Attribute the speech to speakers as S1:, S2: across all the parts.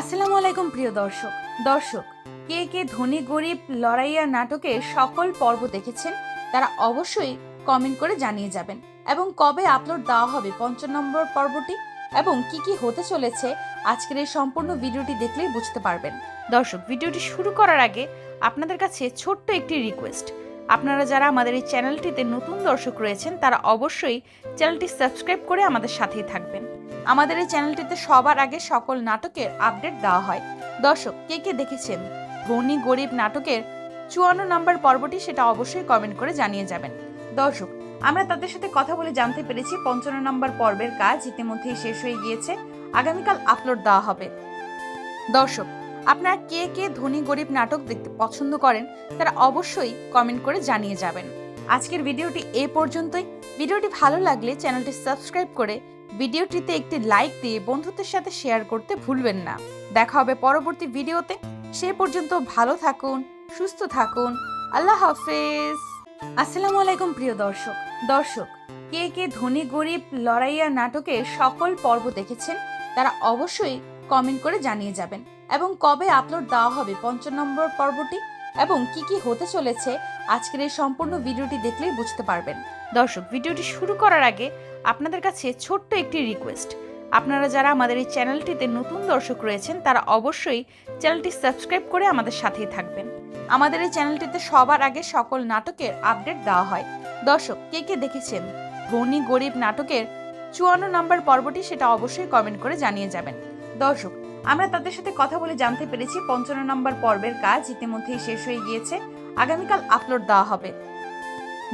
S1: আসসালামু আলাইকুম প্রিয় দর্শক। কে কে ধনী গরিব লড়াইয়া নাটকের সকল পর্ব দেখেছেন তারা অবশ্যই কমেন্ট করে জানিয়ে যাবেন। এবং কবে আপলোড দেওয়া হবে ৫০ নম্বর পর্বটি এবং কি কি হতে চলেছে আজকের এই সম্পূর্ণ ভিডিওটি দেখলেই বুঝতে পারবেন। দর্শক, ভিডিওটি শুরু করার আগে আপনাদের কাছে ছোট্ট একটি রিকোয়েস্ট। আপনারা যারা আমাদের এই চ্যানেলটিতে নতুন দর্শক রয়েছেন তারা অবশ্যই চ্যানেলটি সাবস্ক্রাইব করে আমাদের সাথেই থাকবেন। আমাদের এই চ্যানেলটিতে সবার আগে সকল নাটকের আপডেট দেওয়া হয়। দর্শক, কে কে দেখেছেন ধনী গরিব নাটকের ৫৪ নম্বর পর্বটি সেটা অবশ্যই কমেন্ট করে জানিয়ে যাবেন। দর্শক, আমরা তাদের সাথে কথা বলে জানতে পেরেছি ৫৫ নম্বর পর্বের কাজ ইতিমধ্যেই শেষ হয়ে গিয়েছে, আগামীকাল আপলোড দেওয়া হবে। দর্শক, আপনারা কে কে ধনী গরিব নাটক দেখতে পছন্দ করেন তারা অবশ্যই কমেন্ট করে জানিয়ে যাবেন। আজকের ভিডিওটি এই পর্যন্তই। ভিডিওটি ভালো লাগলে চ্যানেলটি সাবস্ক্রাইব করে ভিডিওটিতে একটি লাইক দিয়ে বন্ধুদের সাথে শেয়ার করতে ভুলবেন না। দেখা হবে পরবর্তী ভিডিওতে। সে পর্যন্ত ভালো থাকুন, সুস্থ থাকুন। আল্লাহ হাফেজ। আসসালামু আলাইকুম প্রিয় দর্শক, কে কে ধনী গরিব লড়াইয়া নাটকের সকল পর্ব দেখেছেন তারা অবশ্যই কমেন্ট করে জানিয়ে যাবেন। এবং কবে আপলোড দেওয়া হবে ৫০ নম্বর পর্বটি এবং কি কি হতে চলেছে আজকের এই সম্পূর্ণ ভিডিওটি দেখলেই বুঝতে পারবেন। দর্শক, ভিডিওটি শুরু করার আগে আপনাদের কাছে ছোট্ট একটি রিকোয়েস্ট। আপনারা যারা আমাদের এই চ্যানেলটিতে নতুন দর্শক রয়েছেন তারা অবশ্যই চ্যানেলটি সাবস্ক্রাইব করে আমাদের সাথেই থাকবেন। আমাদের এই চ্যানেলটিতে সবার আগে সকল নাটকের আপডেট দেওয়া হয়। দর্শক, কে কে দেখেছেন ধনী গরিব নাটকের ৫৪ নম্বর পর্বটি সেটা অবশ্যই কমেন্ট করে জানিয়ে যাবেন। দর্শক, আমরা তাদের সাথে কথা বলে জানতে পেরেছি ৫৫ নম্বর পর্বের কাজ ইতিমধ্যেই শেষ হয়ে গিয়েছে, আগামীকাল আপলোড দেওয়া হবে।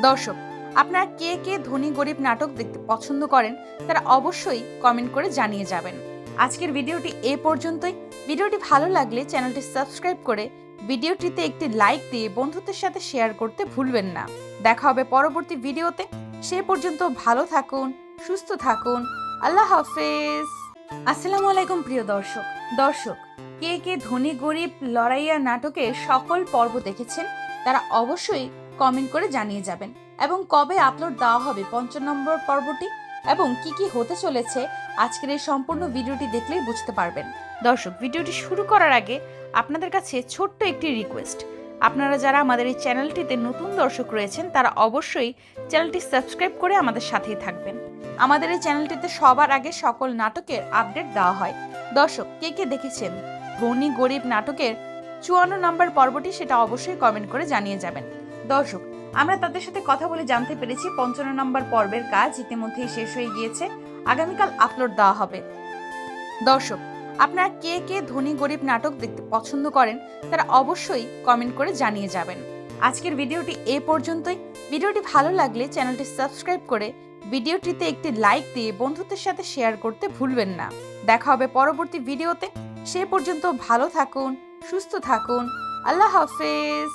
S1: দর্শক, আপনারা কে কে ধনী গরিব নাটক দেখতে পছন্দ করেন তারা অবশ্যই কমেন্ট করে জানিয়ে যাবেন। আজকের ভিডিওটি এই পর্যন্তই। ভিডিওটি ভালো লাগলে চ্যানেলটি সাবস্ক্রাইব করে ভিডিওটিতে একটি লাইক দিয়ে বন্ধুদের সাথে শেয়ার করতে ভুলবেন না। দেখা হবে পরবর্তী ভিডিওতে। সে পর্যন্ত ভালো থাকুন, সুস্থ থাকুন। আল্লাহ হাফেজ। আসসালামু আলাইকুম প্রিয় দর্শক, কে কে ধনী গরিব লড়াইয়া নাটকের সকল পর্ব দেখেছেন তারা অবশ্যই কমেন্ট করে জানিয়ে যাবেন। এবং কবে আপলোড দেওয়া হবে ৫০ নম্বর পর্বটি এবং কি কি হতে চলেছে আজকের এই সম্পূর্ণ ভিডিওটি দেখলেই বুঝতে পারবেন। দর্শক, ভিডিওটি শুরু করার আগে আপনাদের কাছে ছোট্ট একটি রিকোয়েস্ট। আপনারা যারা আমাদের এই চ্যানেলটিতে নতুন দর্শক রয়েছেন তারা অবশ্যই চ্যানেলটি সাবস্ক্রাইব করে আমাদের সাথেই থাকবেন। আমাদের এই চ্যানেলটিতে সবার আগে সকল নাটকের আপডেট দেওয়া হয়। দর্শক, কে কে দেখেছেন ধনী গরিব নাটকের ৫৪ নম্বর পর্বটি সেটা অবশ্যই কমেন্ট করে জানিয়ে যাবেন। দর্শক, আমরা তাদের সাথে কথা বলে জানতে পেরেছি ৫৫ নম্বর পর্বের কাজ ইতিমধ্যেই শেষ হয়ে গিয়েছে, আগামীকাল আপলোড দেওয়া হবে। দর্শক, আপনারা কে কে ধনী গরিব নাটক দেখতে পছন্দ করেন তারা অবশ্যই কমেন্ট করে জানিয়ে যাবেন। আজকের ভিডিওটি এই পর্যন্তই। ভিডিওটি ভালো লাগলে চ্যানেলটি সাবস্ক্রাইব করে ভিডিওটিতে একটি লাইক দিয়ে বন্ধুদের সাথে শেয়ার করতে ভুলবেন না। দেখা হবে পরবর্তী ভিডিওতে। সে পর্যন্ত ভালো থাকুন, সুস্থ থাকুন। আল্লাহ হাফেজ।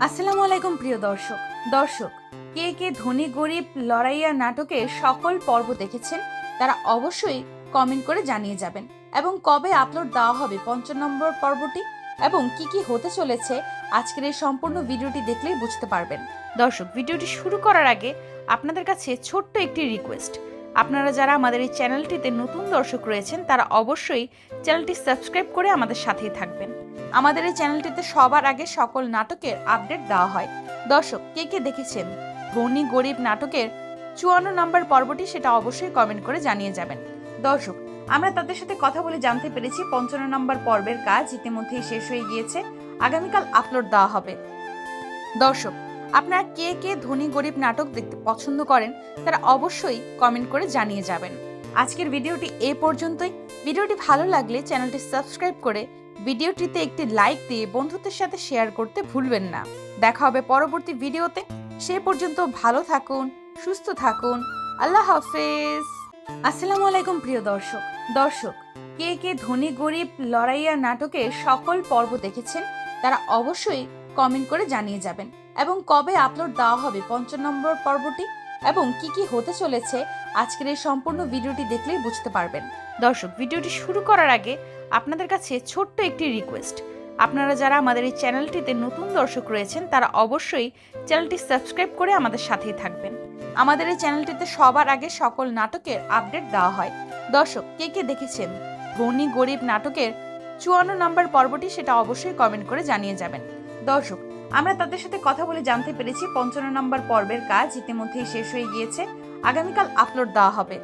S1: আসসালামু আলাইকুম প্রিয় দর্শক, কে কে ধনী গরিব লড়াইয়া নাটকের সকল পর্ব দেখেছেন তারা অবশ্যই কমেন্ট করে জানিয়ে যাবেন। এবং কবে আপলোড দেওয়া হবে ৫০ নম্বর পর্বটি এবং কি কি হতে চলেছে আজকের এই সম্পূর্ণ ভিডিওটি দেখলেই বুঝতে পারবেন। দর্শক, ভিডিওটি শুরু করার আগে আপনাদের কাছে ছোট্ট একটি রিকোয়েস্ট। আপনারা যারা আমাদের এই চ্যানেলটিতে নতুন দর্শক রয়েছেন তারা অবশ্যই চ্যানেলটি সাবস্ক্রাইব করে আমাদের সাথেই থাকবেন। আমাদের এই চ্যানেলটিতে সবার আগে সকল নাটকের আপডেট দেওয়া হয়। দর্শক, কে কে দেখেছেন ধনী গরিব নাটকের ৫৪ নম্বর পর্বটি সেটা অবশ্যই কমেন্ট করে জানিয়ে যাবেন। দর্শক, আমরা তাদের সাথে কথা বলে জানতে পেরেছি ৫৫ নম্বর পর্বের কাজ ইতিমধ্যেই শেষ হয়ে গিয়েছে, আগামীকাল আপলোড দেওয়া হবে। দর্শক, আপনারা কে কে ধনী গরিব নাটক দেখতে পছন্দ করেন তারা অবশ্যই কমেন্ট করে জানিয়ে যাবেন। আজকের ভিডিওটি এই পর্যন্তই। ভিডিওটি ভালো লাগলে চ্যানেলটি সাবস্ক্রাইব করে ভিডিওটিতে একটি লাইক দিয়ে বন্ধুদের সাথে শেয়ার করতে ভুলবেন না। দেখা হবে পরবর্তী ভিডিওতে। সে পর্যন্ত ভালো থাকুন, সুস্থ থাকুন। আল্লাহ হাফেজ। আসসালামু আলাইকুম প্রিয় দর্শক, কে কে ধনী গরিব লড়াইয়া নাটকের সকল পর্ব দেখেছেন তারা অবশ্যই কমেন্ট করে জানিয়ে যাবেন। এবং কবে আপলোড দেওয়া হবে ৫০ নম্বর পর্বটি এবং কি কি হতে চলেছে আজকের এই সম্পূর্ণ ভিডিওটি দেখলেই বুঝতে পারবেন। দর্শক, ভিডিওটি শুরু করার আগে আপনাদের কাছে ছোট্ট একটি রিকোয়েস্ট। আপনারা যারা আমাদের এই চ্যানেলটিতে নতুন দর্শক রয়েছেন তারা অবশ্যই চ্যানেলটি সাবস্ক্রাইব করে আমাদের সাথেই থাকবেন। আমাদের এই চ্যানেলটিতে সবার আগে সকল নাটকের আপডেট দেওয়া হয়। দর্শক, কে কে দেখেছেন ধনী গরিব নাটকের 54 নম্বর পর্বটি সেটা অবশ্যই কমেন্ট করে জানিয়ে যাবেন। দর্শক, আমরা তাদের সাথে কথা বলে জানতে পেরেছি 55 নম্বর পর্বের কাজ ইতিমধ্যেই শেষ হয়ে গিয়েছে, আগামীকাল আপলোড দেওয়া হবে।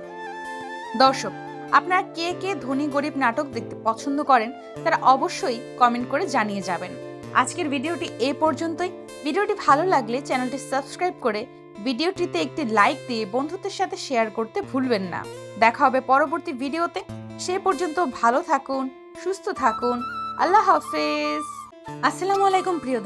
S1: দর্শক, আপনারা কে কে ধনী গরিব নাটক দেখতে পছন্দ করেন তারা অবশ্যই কমেন্ট করে জানিয়ে যাবেন। আজকের ভিডিওটি এ পর্যন্তই। ভিডিওটি ভালো লাগলে চ্যানেলটি সাবস্ক্রাইব করে ভিডিওটিতে একটি লাইক দিয়ে বন্ধুদের সাথে শেয়ার করতে ভুলবেন না। দেখা হবে পরবর্তী ভিডিওতে। সে পর্যন্ত ভালো থাকুন, সুস্থ থাকুন। আল্লাহ হাফেজ। আসসালামু আলাইকুম প্রিয়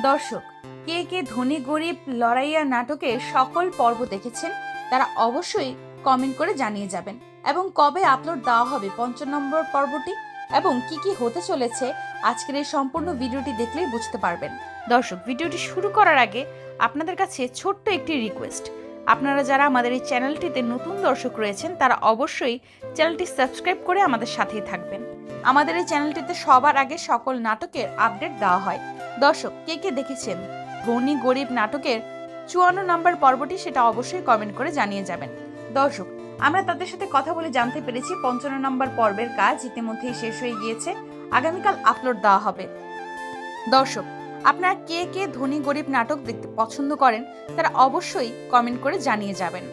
S1: দর্শক, কে কে ধনী গরিব লড়াইয়া নাটকের সকল পর্ব দেখেছেন তারা অবশ্যই কমেন্ট করে জানিয়ে যাবেন এবং কবে আপলোড দেওয়া হবে 55 নম্বর পর্বটি এবং কি হতে চলেছে আজকের এই সম্পূর্ণ ভিডিওটি দেখলেই বুঝতে পারবেন। দর্শক, ভিডিওটি শুরু করার আগে আপনাদের কাছে ছোট্ট একটি রিকোয়েস্ট, আপনারা যারা আমাদের এই চ্যানেলটিতে নতুন দর্শক রয়েছেন তারা অবশ্যই চ্যানেলটি সাবস্ক্রাইব করে আমাদের সাথেই থাকবেন। আমাদের এই চ্যানেলটিতে সবার আগে সকল নাটকের আপডেট দেওয়া হয়। দর্শক, কে দেখেছেন ধনী গরিব নাটকের 54 নম্বর পর্বটি সেটা অবশ্যই কমেন্ট করে জানিয়ে যাবেন। দর্শক, আমরা তাদের সাথে কথা বলে জানতে পেরেছি 55 নম্বর পর্বের কাজ ইতিমধ্যেই শেষ হয়ে গিয়েছে, আগামীকাল আপলোড দেওয়া হবে। দর্শক, আপনারা কে কে ধনী গরিব নাটক দেখতে পছন্দ করেন তারা অবশ্যই কমেন্ট করে জানিয়ে যাবেন।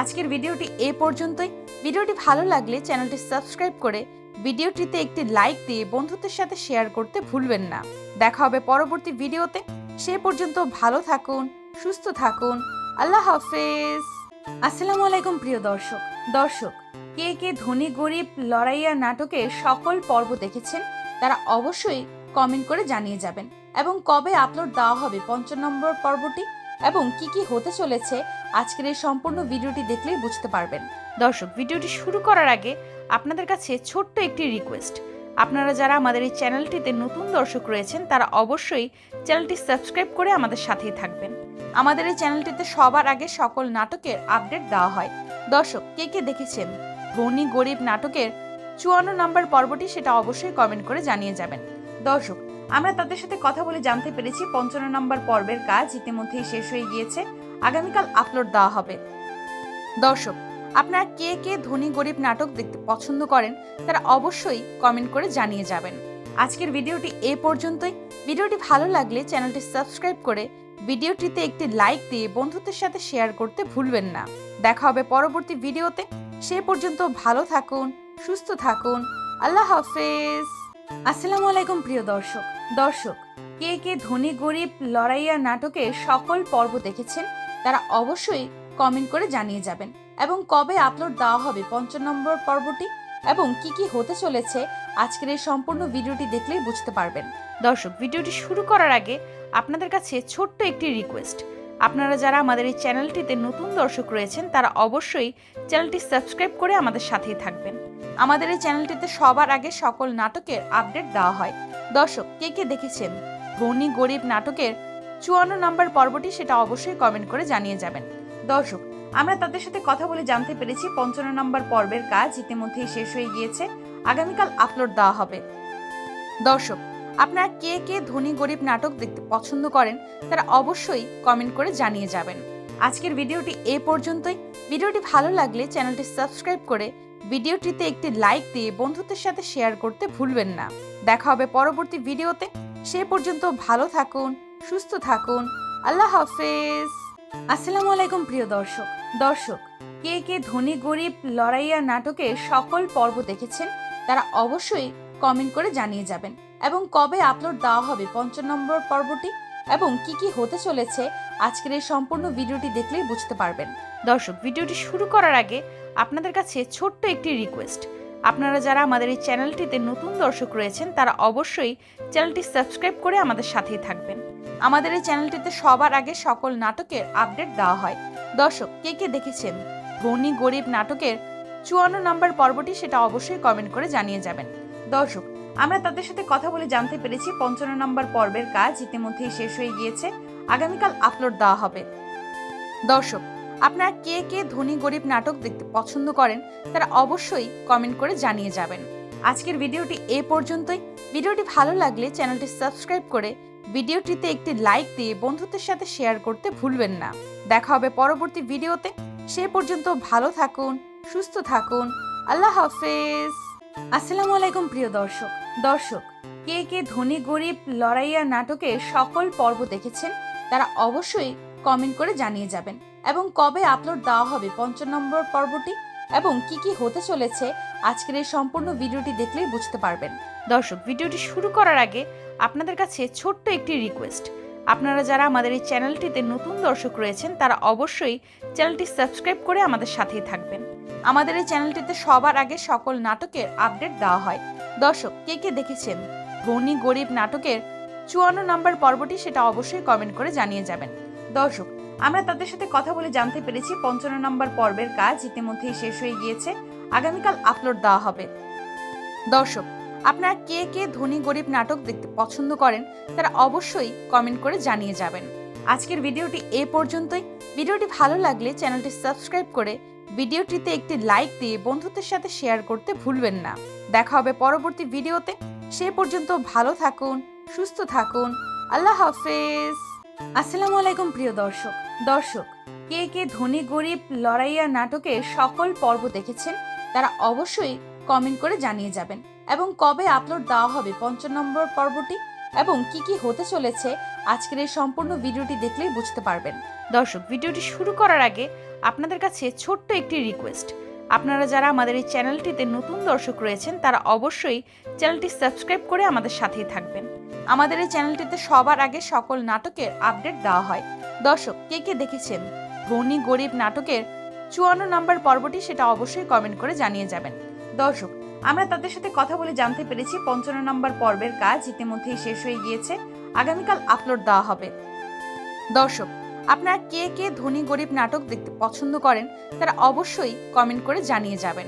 S1: আজকের ভিডিওটি এ পর্যন্তই। ভিডিওটি ভালো লাগলে চ্যানেলটি সাবস্ক্রাইব করে ভিডিওটিতে একটি লাইক দিয়ে বন্ধুদের সাথে শেয়ার করতে ভুলবেন না। দেখা হবে পরবর্তী ভিডিওতে। সে পর্যন্ত ভালো থাকুন, সুস্থ থাকুন। আল্লাহ হাফেজ। আসসালামু আলাইকুম প্রিয় দর্শক, কে কে ধনী গরিব লড়াইয়া নাটকের সকল পর্ব দেখেছেন তারা অবশ্যই কমেন্ট করে জানিয়ে যাবেন এবং কবে আপলোড দেওয়া হবে 55 নম্বর পর্বটি এবং কি হতে চলেছে আজকের এই সম্পূর্ণ ভিডিওটি দেখলেই বুঝতে পারবেন। দর্শক, ভিডিওটি শুরু করার আগে আপনাদের কাছে ছোট্ট একটি রিকোয়েস্ট, আপনারা যারা আমাদের এই চ্যানেলটিতে নতুন দর্শক রয়েছেন তারা অবশ্যই চ্যানেলটি সাবস্ক্রাইব করে আমাদের সাথেই থাকবেন। আমাদের এই চ্যানেলটিতে সবার আগে সকল নাটকের আপডেট দেওয়া হয়। দর্শক, কে দেখেছেন ধনী গরিব নাটকের 54 নম্বর পর্বটি সেটা অবশ্যই কমেন্ট করে জানিয়ে যাবেন। দর্শক, আমরা তাদের সাথে কথা বলে জানতে পেরেছি 55 নম্বর পর্বের কাজ ইতিমধ্যেই শেষ হয়ে গিয়েছে, আগামীকাল আপলোড দেওয়া হবে। দর্শক, আপনারা কে কে ধনী গরিব নাটক দেখতে পছন্দ করেন তারা অবশ্যই কমেন্ট করে জানিয়ে যাবেন। আজকের ভিডিওটি এ পর্যন্তই। ভিডিওটি ভালো লাগলে চ্যানেলটি সাবস্ক্রাইব করে ভিডিওটিতে একটি লাইক দিয়ে বন্ধুদের সাথে শেয়ার করতে ভুলবেন না। দেখা হবে পরবর্তী ভিডিওতে। সে পর্যন্ত ভালো থাকুন, সুস্থ থাকুন। আল্লাহ হাফেজ। আসসালামু আলাইকুম প্রিয় দর্শক, কে কে ধনী গরিব লড়াইয়া নাটকের সকল পর্ব দেখেছেন তারা অবশ্যই কমেন্ট করে জানিয়ে যাবেন এবং কবে আপলোড দেওয়া হবে 55 নম্বর পর্বটি এবং কি হতে চলেছে আজকের এই সম্পূর্ণ ভিডিওটি দেখলেই বুঝতে পারবেন। দর্শক, ভিডিওটি শুরু করার আগে আপনাদের কাছে ছোট্ট একটি রিকোয়েস্ট, আপনারা যারা আমাদের এই চ্যানেলটিতে নতুন দর্শক রয়েছেন তারা অবশ্যই চ্যানেলটি সাবস্ক্রাইব করে আমাদের সাথেই থাকবেন। আমাদের এই চ্যানেলটিতে সবার আগে সকল নাটকের আপডেট দেওয়া হয়। দর্শক, কে দেখেছেন ধনী গরিব নাটকের 54 নম্বর পর্বটি সেটা অবশ্যই কমেন্ট করে জানিয়ে যাবেন। দর্শক, আমরা তাদের সাথে কথা বলে জানতে পেরেছি 55 নম্বর পর্বের কাজ ইতিমধ্যেই শেষ হয়ে গিয়েছে, আগামীকাল আপলোড দেওয়া হবে। দর্শক, আপনারা কে কে ধনী গরিব নাটক দেখতে পছন্দ করেন তারা অবশ্যই কমেন্ট করে জানিয়ে যাবেন। আজকের ভিডিওটি এ পর্যন্তই। ভিডিওটি ভালো লাগলে চ্যানেলটি সাবস্ক্রাইব করে ভিডিওটিতে একটি লাইক দিয়ে বন্ধুদের সাথে শেয়ার করতে ভুলবেন না। দেখা হবে পরবর্তী ভিডিওতে। সে পর্যন্ত ভালো থাকুন, সুস্থ থাকুন। আল্লাহ হাফেজ। আসসালামু আলাইকুম প্রিয় দর্শক, কে কে ধনী গরিব লড়াইয়া নাটকের সকল পর্ব দেখেছেন তারা অবশ্যই কমেন্ট করে জানিয়ে যাবেন এবং কবে আপলোড দেওয়া হবে 55 নম্বর পর্বটি এবং কি হতে চলেছে আজকের এই সম্পূর্ণ ভিডিওটি দেখলেই বুঝতে পারবেন। দর্শক, ভিডিওটি শুরু করার আগে আপনাদের কাছে ছোট্ট একটি রিকোয়েস্ট, আপনারা যারা আমাদের এই চ্যানেলটিতে নতুন দর্শক রয়েছেন তারা অবশ্যই চ্যানেলটি সাবস্ক্রাইব করে আমাদের সাথেই থাকবেন। আমাদের এই চ্যানেলটিতে সবার আগে সকল নাটকের আপডেট দেওয়া হয়। দর্শক, কে দেখেছেন ধনী গরিব নাটকের 54 নম্বর পর্বটি সেটা অবশ্যই কমেন্ট করে জানিয়ে যাবেন। দর্শক, আমরা তাদের সাথে কথা বলে জানতে পেরেছি 55 নম্বর পর্বের কাজ ইতিমধ্যেই শেষ হয়ে গিয়েছে, আগামীকাল আপলোড দেওয়া হবে। দর্শক, আপনারা কে কে ধনী গরিব নাটক দেখতে পছন্দ করেন তারা অবশ্যই কমেন্ট করে জানিয়ে যাবেন। আজকের ভিডিওটি এ পর্যন্তই। ভিডিওটি ভালো লাগলে চ্যানেলটি সাবস্ক্রাইব করে ভিডিওটিতে একটি লাইক দিয়ে বন্ধুদের সাথে শেয়ার করতে ভুলবেন না। দেখা হবে পরবর্তী ভিডিওতে। সে পর্যন্ত ভালো থাকুন, সুস্থ থাকুন। আল্লাহ হাফেজ। আসসালামু আলাইকুম প্রিয় দর্শক। দর্শক, কে কে ধনী গরিব লড়াইয়া নাটকের সকল পর্ব দেখেছেন তারা অবশ্যই কমেন্ট করে জানিয়ে যাবেন। এবং কবে আপলোড দেওয়া হবে ৫০ নম্বর পর্বটি এবং কি কি হতে চলেছে আজকের এই সম্পূর্ণ ভিডিওটি দেখলেই বুঝতে পারবেন। দর্শক, ভিডিওটি শুরু করার আগে আপনাদের কাছে ছোট্ট একটি রিকোয়েস্ট। আপনারা যারা আমাদের এই চ্যানেলটিতে নতুন দর্শক রয়েছেন তারা অবশ্যই চ্যানেলটি সাবস্ক্রাইব করে আমাদের সাথেই থাকবেন। আমাদের এই চ্যানেলটিতে সবার আগে সকল নাটকের আপডেট দেওয়া হয়। দর্শক, কে কে দেখেছেন ধনী গরিব নাটকের ৫৪ নম্বর পর্বটি সেটা অবশ্যই কমেন্ট করে জানিয়ে যাবেন। দর্শক, আমরা তাদের সাথে কথা বলে জানতে পেরেছি ৫৫ নম্বর পর্বের কাজ ইতিমধ্যেই শেষ হয়ে গিয়েছে, আগামীকাল আপলোড দেওয়া হবে। দর্শক, আপনারা কে কে ধনী গরিব নাটক দেখতে পছন্দ করেন তারা অবশ্যই কমেন্ট করে জানিয়ে যাবেন। আজকের ভিডিওটি এ পর্যন্তই। ভিডিওটি ভালো লাগলে চ্যানেলটি সাবস্ক্রাইব করে ভিডিওটিতে একটি লাইক দিয়ে বন্ধুদের সাথে শেয়ার করতে ভুলবেন না। দেখা হবে পরবর্তী ভিডিওতে। সে পর্যন্ত ভালো থাকুন, সুস্থ থাকুন। আল্লাহ হাফেজ। আসসালামু আলাইকুম প্রিয় দর্শক। দর্শক, কে কে ধনী গরিব লড়াইয়া নাটকের সকল পর্ব দেখেছেন তারা অবশ্যই কমেন্ট করে জানিয়ে যাবেন। এবং কবে আপলোড দেওয়া হবে ৫০ নম্বর পর্বটি এবং কি কি হতে চলেছে আজকের এই সম্পূর্ণ ভিডিওটি দেখলেই বুঝতে পারবেন। দর্শক, ভিডিওটি শুরু করার আগে আপনাদের কাছে ছোট্ট একটি রিকোয়েস্ট। আপনারা যারা আমাদের এই চ্যানেলটিতে নতুন দর্শক রয়েছেন তারা অবশ্যই চ্যানেলটি সাবস্ক্রাইব করে আমাদের সাথেই থাকবেন। আমাদের এই চ্যানেলটিতে সবার আগে সকল নাটকের আপডেট দেওয়া হয়। দর্শক, কে কে দেখেছেন ধনী গরিব নাটকের ৫৪ নম্বর পর্বটি সেটা অবশ্যই কমেন্ট করে জানিয়ে যাবেন। দর্শক, আমরা তাদের সাথে কথা বলে জানতে পেরেছি ৫৫ নম্বর পর্বের কাজ ইতিমধ্যেই শেষ হয়ে গিয়েছে, আগামীকাল আপলোড দেওয়া হবে। দর্শক, আপনারা কে কে ধনী গরিব নাটক দেখতে পছন্দ করেন তারা অবশ্যই কমেন্ট করে জানিয়ে যাবেন।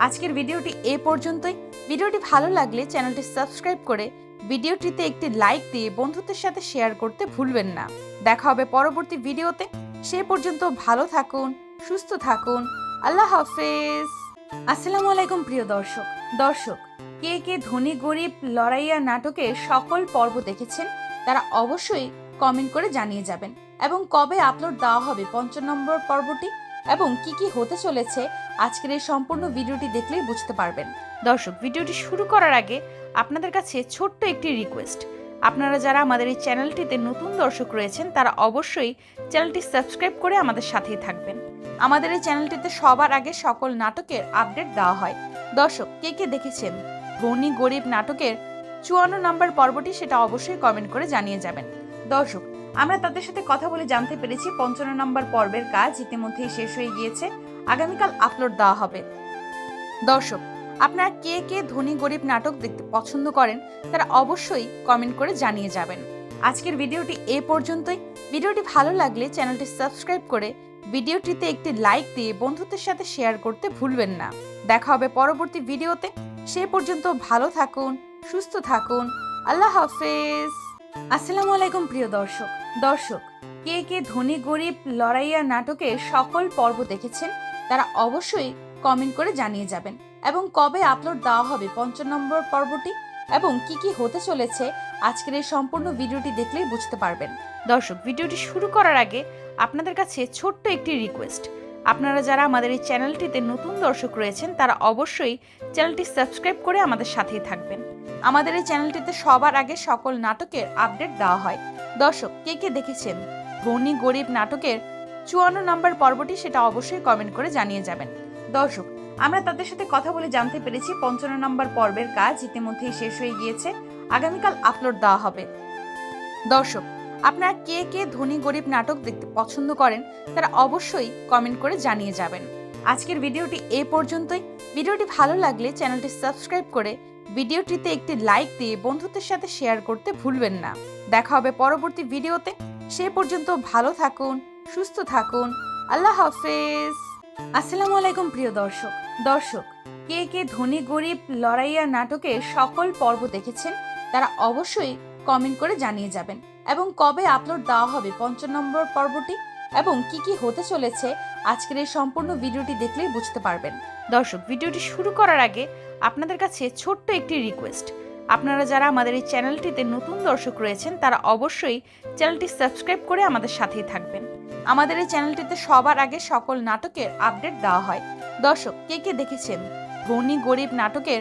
S1: আজকের ভিডিওটি এ পর্যন্তই। ভিডিওটি ভালো লাগলে চ্যানেলটি সাবস্ক্রাইব করে ভিডিওটিতে একটি লাইক দিয়ে বন্ধুদের সাথে শেয়ার করতে ভুলবেন না। দেখা হবে পরবর্তী ভিডিওতে। সে পর্যন্ত ভালো থাকুন, সুস্থ থাকুন। আল্লাহ হাফেজ। আসসালামু আলাইকুম প্রিয় দর্শক। দর্শক, কে কে ধনী গরিব লড়াইয়া নাটকের সকল পর্ব দেখেছেন তারা অবশ্যই কমেন্ট করে জানিয়ে যাবেন। এবং কবে আপলোড দেওয়া হবে ৫০ নম্বর পর্বটি এবং কি কি হতে চলেছে আজকের এই সম্পূর্ণ ভিডিওটি দেখলেই বুঝতে পারবেন। দর্শক, ভিডিওটি শুরু করার আগে আপনাদের কাছে ছোট্ট একটি রিকোয়েস্ট। আপনারা যারা আমাদের এই চ্যানেলটিতে নতুন দর্শক রয়েছেন তারা অবশ্যই চ্যানেলটি সাবস্ক্রাইব করে আমাদের সাথেই থাকবেন। আমাদের এই চ্যানেলটিতে সবার আগে সকল নাটকের আপডেট দেওয়া হয়। দর্শক, কে কে দেখেছেন ধনী গরিব নাটকের ৫৪ নম্বর পর্বটি সেটা অবশ্যই কমেন্ট করে জানিয়ে যাবেন। দর্শক, আমরা তাদের সাথে কথা বলে জানতে পেরেছি ৫৫ নম্বর পর্বের কাজ ইতিমধ্যেই শেষ হয়ে গিয়েছে, আগামীকাল আপলোড দেওয়া হবে। দর্শক, আপনারা কে কে ধনী গরিব নাটক দেখতে পছন্দ করেন তারা অবশ্যই কমেন্ট করে জানিয়ে যাবেন। আজকের ভিডিওটি এ পর্যন্তই। ভিডিওটি ভালো লাগলে চ্যানেলটি সাবস্ক্রাইব করে ভিডিওটিতে একটি লাইক দিয়ে বন্ধুদের সাথে শেয়ার করতে ভুলবেন না। দেখা হবে পরবর্তী ভিডিওতে। সে পর্যন্ত ভালো থাকুন, সুস্থ থাকুন। আল্লাহ হাফেজ। আসসালামু আলাইকুম প্রিয় দর্শক। দর্শক, কে কে ধনী গরিব লড়াইয়া নাটকের সকল পর্ব দেখেছেন তারা অবশ্যই কমেন্ট করে জানিয়ে যাবেন। এবং কবে আপলোড দেওয়া হবে ৫০ নম্বর পর্বটি এবং কি কি হতে চলেছে আজকের এই সম্পূর্ণ ভিডিওটি দেখলেই বুঝতে পারবেন। দর্শক, ভিডিওটি শুরু করার আগে আপনাদের কাছে ছোট্ট একটি রিকোয়েস্ট। আপনারা যারা আমাদের এই চ্যানেলটিতে নতুন দর্শক রয়েছেন তারা অবশ্যই চ্যানেলটি সাবস্ক্রাইব করে আমাদের সাথেই থাকবেন। আমাদের এই চ্যানেলটিতে সবার আগে সকল নাটকের আপডেট দেওয়া হয়। দর্শক, কে কে দেখেছেন ধনী গরিব নাটকের ৫৪ নম্বর পর্বটি সেটা অবশ্যই কমেন্ট করে জানিয়ে যাবেন। দর্শক, আমরা তাদের সাথে কথা বলে জানতে পেরেছি ৫৫ নম্বর পর্বের কাজ ইতিমধ্যেই শেষ হয়ে গিয়েছে, আগামীকাল আপলোড দেওয়া হবে। দর্শক, আপনারা কে কে ধনী গরিব নাটক দেখতে পছন্দ করেন তারা অবশ্যই কমেন্ট করে জানিয়ে যাবেন। আজকের ভিডিওটি এ পর্যন্তই। ভিডিওটি ভালো লাগলে চ্যানেলটি সাবস্ক্রাইব করে ভিডিওটিতে একটি লাইক দিয়ে বন্ধুদের সাথে শেয়ার করতে ভুলবেন না। দেখা হবে পরবর্তী ভিডিওতে। সে পর্যন্ত ভালো থাকুন, সুস্থ থাকুন। আল্লাহ হাফেজ। আসসালামু আলাইকুম প্রিয় দর্শক। দর্শক, কে কে ধনী গরিব লড়াইয়া নাটকের সকল পর্ব দেখেছেন তারা অবশ্যই কমেন্ট করে জানিয়ে যাবেন। এবং কবে আপলোড দেওয়া হবে ৫০ নম্বর পর্বটি এবং কি কি হতে চলেছে আজকের এই সম্পূর্ণ ভিডিওটি দেখলেই বুঝতে পারবেন। দর্শক, ভিডিওটি শুরু করার আগে আপনাদের কাছে ছোট্ট একটি রিকোয়েস্ট। আপনারা যারা আমাদের এই চ্যানেলটিতে নতুন দর্শক রয়েছেন তারা অবশ্যই চ্যানেলটি সাবস্ক্রাইব করে আমাদের সাথেই থাকবেন। আমাদের এই চ্যানেলটিতে সবার আগে সকল নাটকের আপডেট দেওয়া হয়। দর্শক, কে কে দেখেছেন ধনী গরিব নাটকের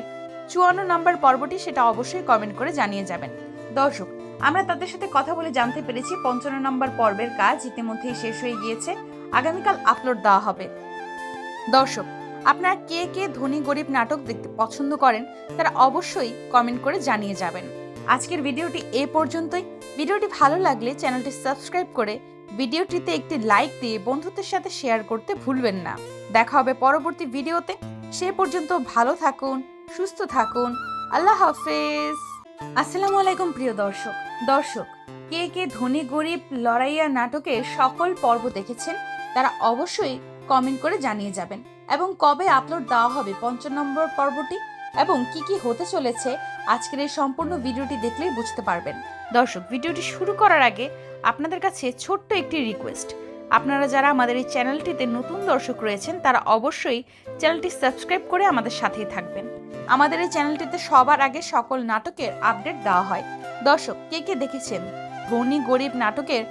S1: 54 নম্বর পর্বটি সেটা অবশ্যই কমেন্ট করে জানিয়ে যাবেন। দর্শক, আমরা তাদের সাথে কথা বলে জানতে পেরেছি 55 নম্বর পর্বের কাজ ইতিমধ্যেই শেষ হয়ে গিয়েছে, আগামীকাল আপলোড দেওয়া হবে। দর্শক, আপনারা কে কে ধনী গরিব নাটক দেখতে পছন্দ করেন তারা অবশ্যই কমেন্ট করে জানিয়ে যাবেন। আজকের ভিডিওটি এ পর্যন্তই। ভিডিওটি ভালো লাগলে চ্যানেলটি সাবস্ক্রাইব করে ভিডিওটিতে একটি লাইক দিয়ে বন্ধুদের সাথে শেয়ার করতে ভুলবেন না। দেখা হবে পরবর্তী ভিডিওতে। সে পর্যন্ত ভালো থাকুন, সুস্থ থাকুন। আল্লাহ হাফেজ। আসসালামু আলাইকুম প্রিয় দর্শক, কে কে ধনী গরিব লড়াইয়া নাটকের সকল পর্ব দেখেছেন তারা অবশ্যই কমেন্ট করে জানিয়ে যাবেন এবং কবে আপলোড দেওয়া হবে 55 নম্বর পর্বটি এবং কি হতে চলেছে আজকের এই সম্পূর্ণ ভিডিওটি দেখলেই বুঝতে পারবেন। দর্শক, ভিডিওটি শুরু করার আগে আপনাদের কাছে ছোট্ট একটি রিকোয়েস্ট, আপনারা যারা আমাদের এই চ্যানেলটিতে নতুন দর্শক রয়েছেন তারা অবশ্যই চ্যানেলটি সাবস্ক্রাইব করে আমাদের সাথেই থাকবেন। আমাদের এই চ্যানেলটিতে সবার আগে সকল নাটকের আপডেট দেওয়া হয়। দর্শক, কে দেখেছেন ধনী গরিব নাটকের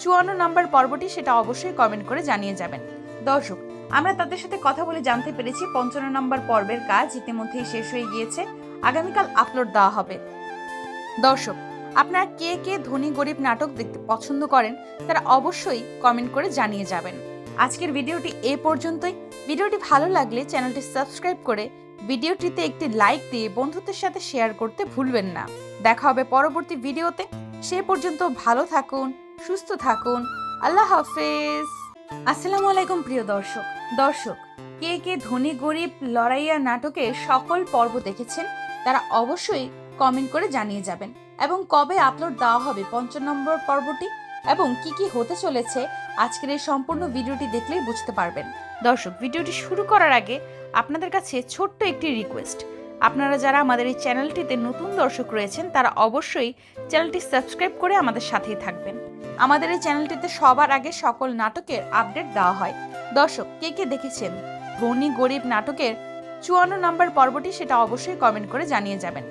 S1: 54 নম্বর পর্বটি সেটা অবশ্যই কমেন্ট করে জানিয়ে যাবেন। দর্শক, আমরা তাদের সাথে কথা বলে জানতে পেরেছি 55 নম্বর পর্বের কাজ ইতিমধ্যেই শেষ হয়ে গিয়েছে, আগামীকাল আপলোড দেওয়া হবে। দর্শক, আপনারা কে কে ধনী গরিব নাটক দেখতে পছন্দ করেন তারা অবশ্যই কমেন্ট করে জানিয়ে যাবেন। আজকের ভিডিওটি এ পর্যন্তই। ভিডিওটি ভালো লাগলে চ্যানেলটি সাবস্ক্রাইব করে ভিডিওটিতে একটি লাইক দিয়ে বন্ধুদের সাথে শেয়ার করতে ভুলবেন না। দেখা হবে পরবর্তী ভিডিওতে। সে পর্যন্ত ভালো থাকুন, সুস্থ থাকুন। আল্লাহ হাফেজ। আসসালামু আলাইকুম প্রিয় দর্শক, কে কে ধনী গরিব লড়াইয়া নাটকের সকল পর্ব দেখেছেন তারা অবশ্যই কমেন্ট করে জানিয়ে যাবেন এবং কবে আপলোড দেওয়া হবে 55 নম্বর পর্বটি এবং কি হতে চলেছে আজকের এই সম্পূর্ণ ভিডিওটি দেখলেই বুঝতে পারবেন। দর্শক, ভিডিওটি শুরু করার আগে আপনাদের কাছে ছোট্ট একটি রিকোয়েস্ট, আপনারা যারা আমাদের এই চ্যানেলটিতে নতুন দর্শক রয়েছেন তারা অবশ্যই চ্যানেলটি সাবস্ক্রাইব করে আমাদের সাথেই থাকবেন। আমাদের এই চ্যানেলটিতে সবার আগে সকল নাটকের আপডেট দেওয়া হয়। দর্শক, কে দেখেছেন ধনী গরিব নাটকের 54 নম্বর পর্বটি সেটা অবশ্যই কমেন্ট করে জানিয়ে যাবেন।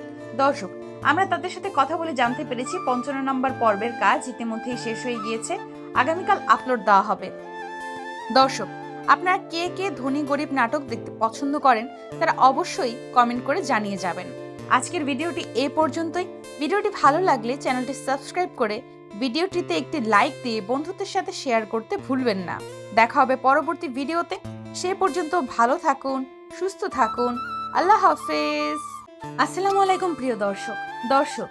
S1: দর্শক, আমরা তাদের সাথে কথা বলে জানতে পেরেছি 55 নম্বর পর্বের কাজ ইতিমধ্যেই শেষ হয়ে গিয়েছে, আগামীকাল আপলোড দেওয়া হবে। দর্শক, আপনারা কে ধনী গরিব নাটক দেখতে পছন্দ করেন তারা অবশ্যই কমেন্ট করে জানিয়ে যাবেন। আজকের ভিডিওটি এ পর্যন্তই। ভিডিওটি ভালো লাগলে চ্যানেলটি সাবস্ক্রাইব করে ভিডিওটিতে একটি লাইক দিয়ে বন্ধুদের সাথে শেয়ার করতে ভুলবেন না। দেখা হবে পরবর্তী ভিডিওতে। সে পর্যন্ত ভালো থাকুন, সুস্থ থাকুন। আল্লাহ হাফেজ। আসসালামু আলাইকুম প্রিয় দর্শক,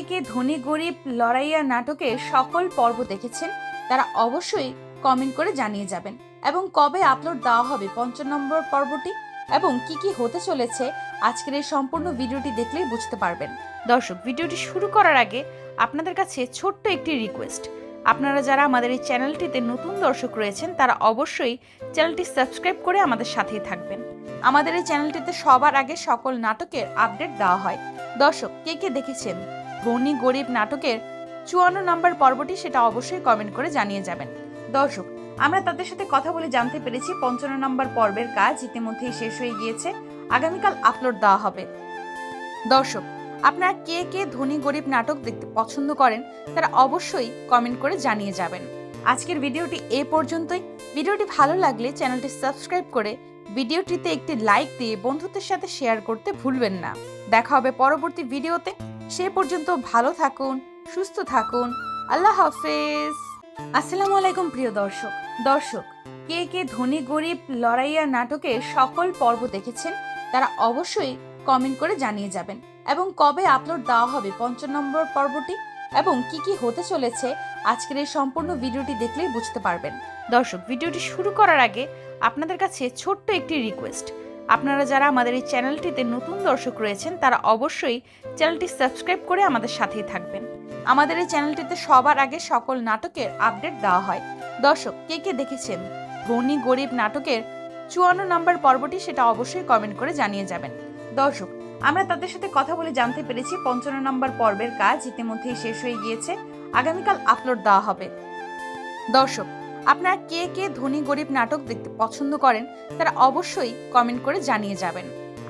S1: কে ধনী গরিব লড়াইয়া নাটকের সকল পর্ব দেখেছেন তারা অবশ্যই কমেন্ট করে জানিয়ে যাবেন এবং কবে আপলোড দেওয়া হবে 55 নম্বর পর্বটি এবং কি হতে চলেছে আজকের এই সম্পূর্ণ ভিডিওটি দেখলেই বুঝতে পারবেন। দর্শক, ভিডিওটি শুরু করার আগে আপনাদের কাছে ছোট্ট একটি রিকোয়েস্ট, আপনারা যারা আমাদের এই চ্যানেলটিতে নতুন দর্শক রয়েছেন তারা অবশ্যই চ্যানেলটি সাবস্ক্রাইব করে আমাদের সাথেই থাকবেন। আমাদের এই চ্যানেলটিতে সবার আগে সকল নাটকের আপডেট দেওয়া হয়। দর্শক, কে দেখেছেন ধনী গরিব নাটকের 54 নম্বর পর্বটি সেটা অবশ্যই কমেন্ট করে জানিয়ে যাবেন। দর্শক, আমরা তাদের সাথে কথা বলে জানতে পেরেছি 55 নম্বর পর্বের কাজ ইতিমধ্যেই শেষ হয়ে গিয়েছে, আগামীকাল আপলোড দেওয়া হবে। দর্শক, আপনারা কে ধনী গরিব নাটক দেখতে পছন্দ করেন তারা অবশ্যই কমেন্ট করে জানিয়ে যাবেন। আজকের ভিডিওটি এ পর্যন্তই। ভিডিওটি ভালো লাগলে চ্যানেলটি সাবস্ক্রাইব করে ভিডিওটিতে একটি লাইক দিয়ে বন্ধুদের সাথে শেয়ার করতে ভুলবেন না। দেখা হবে পরবর্তী ভিডিওতে। সে পর্যন্ত ভালো থাকুন, সুস্থ থাকুন। আল্লাহ হাফেজ। আসসালামু আলাইকুম প্রিয় দর্শক, কে ধনী গরিব লড়াইয়া নাটকের সকল পর্ব দেখেছেন তারা অবশ্যই কমেন্ট করে জানিয়ে যাবেন এবং কবে আপলোড দেওয়া হবে 55 নম্বর পর্বটি এবং কি হতে চলেছে আজকের এই সম্পূর্ণ ভিডিওটি দেখলেই বুঝতে পারবেন। দর্শক, ভিডিওটি শুরু করার আগে আপনাদের কাছে ছোট্ট একটি রিকোয়েস্ট, আপনারা যারা আমাদের এই চ্যানেলটিতে নতুন দর্শক রয়েছেন তারা অবশ্যই চ্যানেলটি সাবস্ক্রাইব করে আমাদের সাথেই থাকবেন। আমাদের এই চ্যানেলটিতে সবার আগে সকল নাটকের আপডেট দেওয়া হয়। দর্শক, কে দেখেছেন ধনী গরিব নাটকের 54 নম্বর পর্বটি সেটা অবশ্যই কমেন্ট করে জানিয়ে যাবেন। দর্শক, আমরা তাদের সাথে কথা বলে জানতে পেরেছি 55 নম্বর পর্বের কাজ ইতিমধ্যেই শেষ হয়ে গিয়েছে, আগামীকাল আপলোড দেওয়া হবে। দর্শক, আপনারা কে ধনী গরিব নাটক দেখতে পছন্দ করেন তারা অবশ্যই কমেন্ট করে জানিয়ে যাবেন।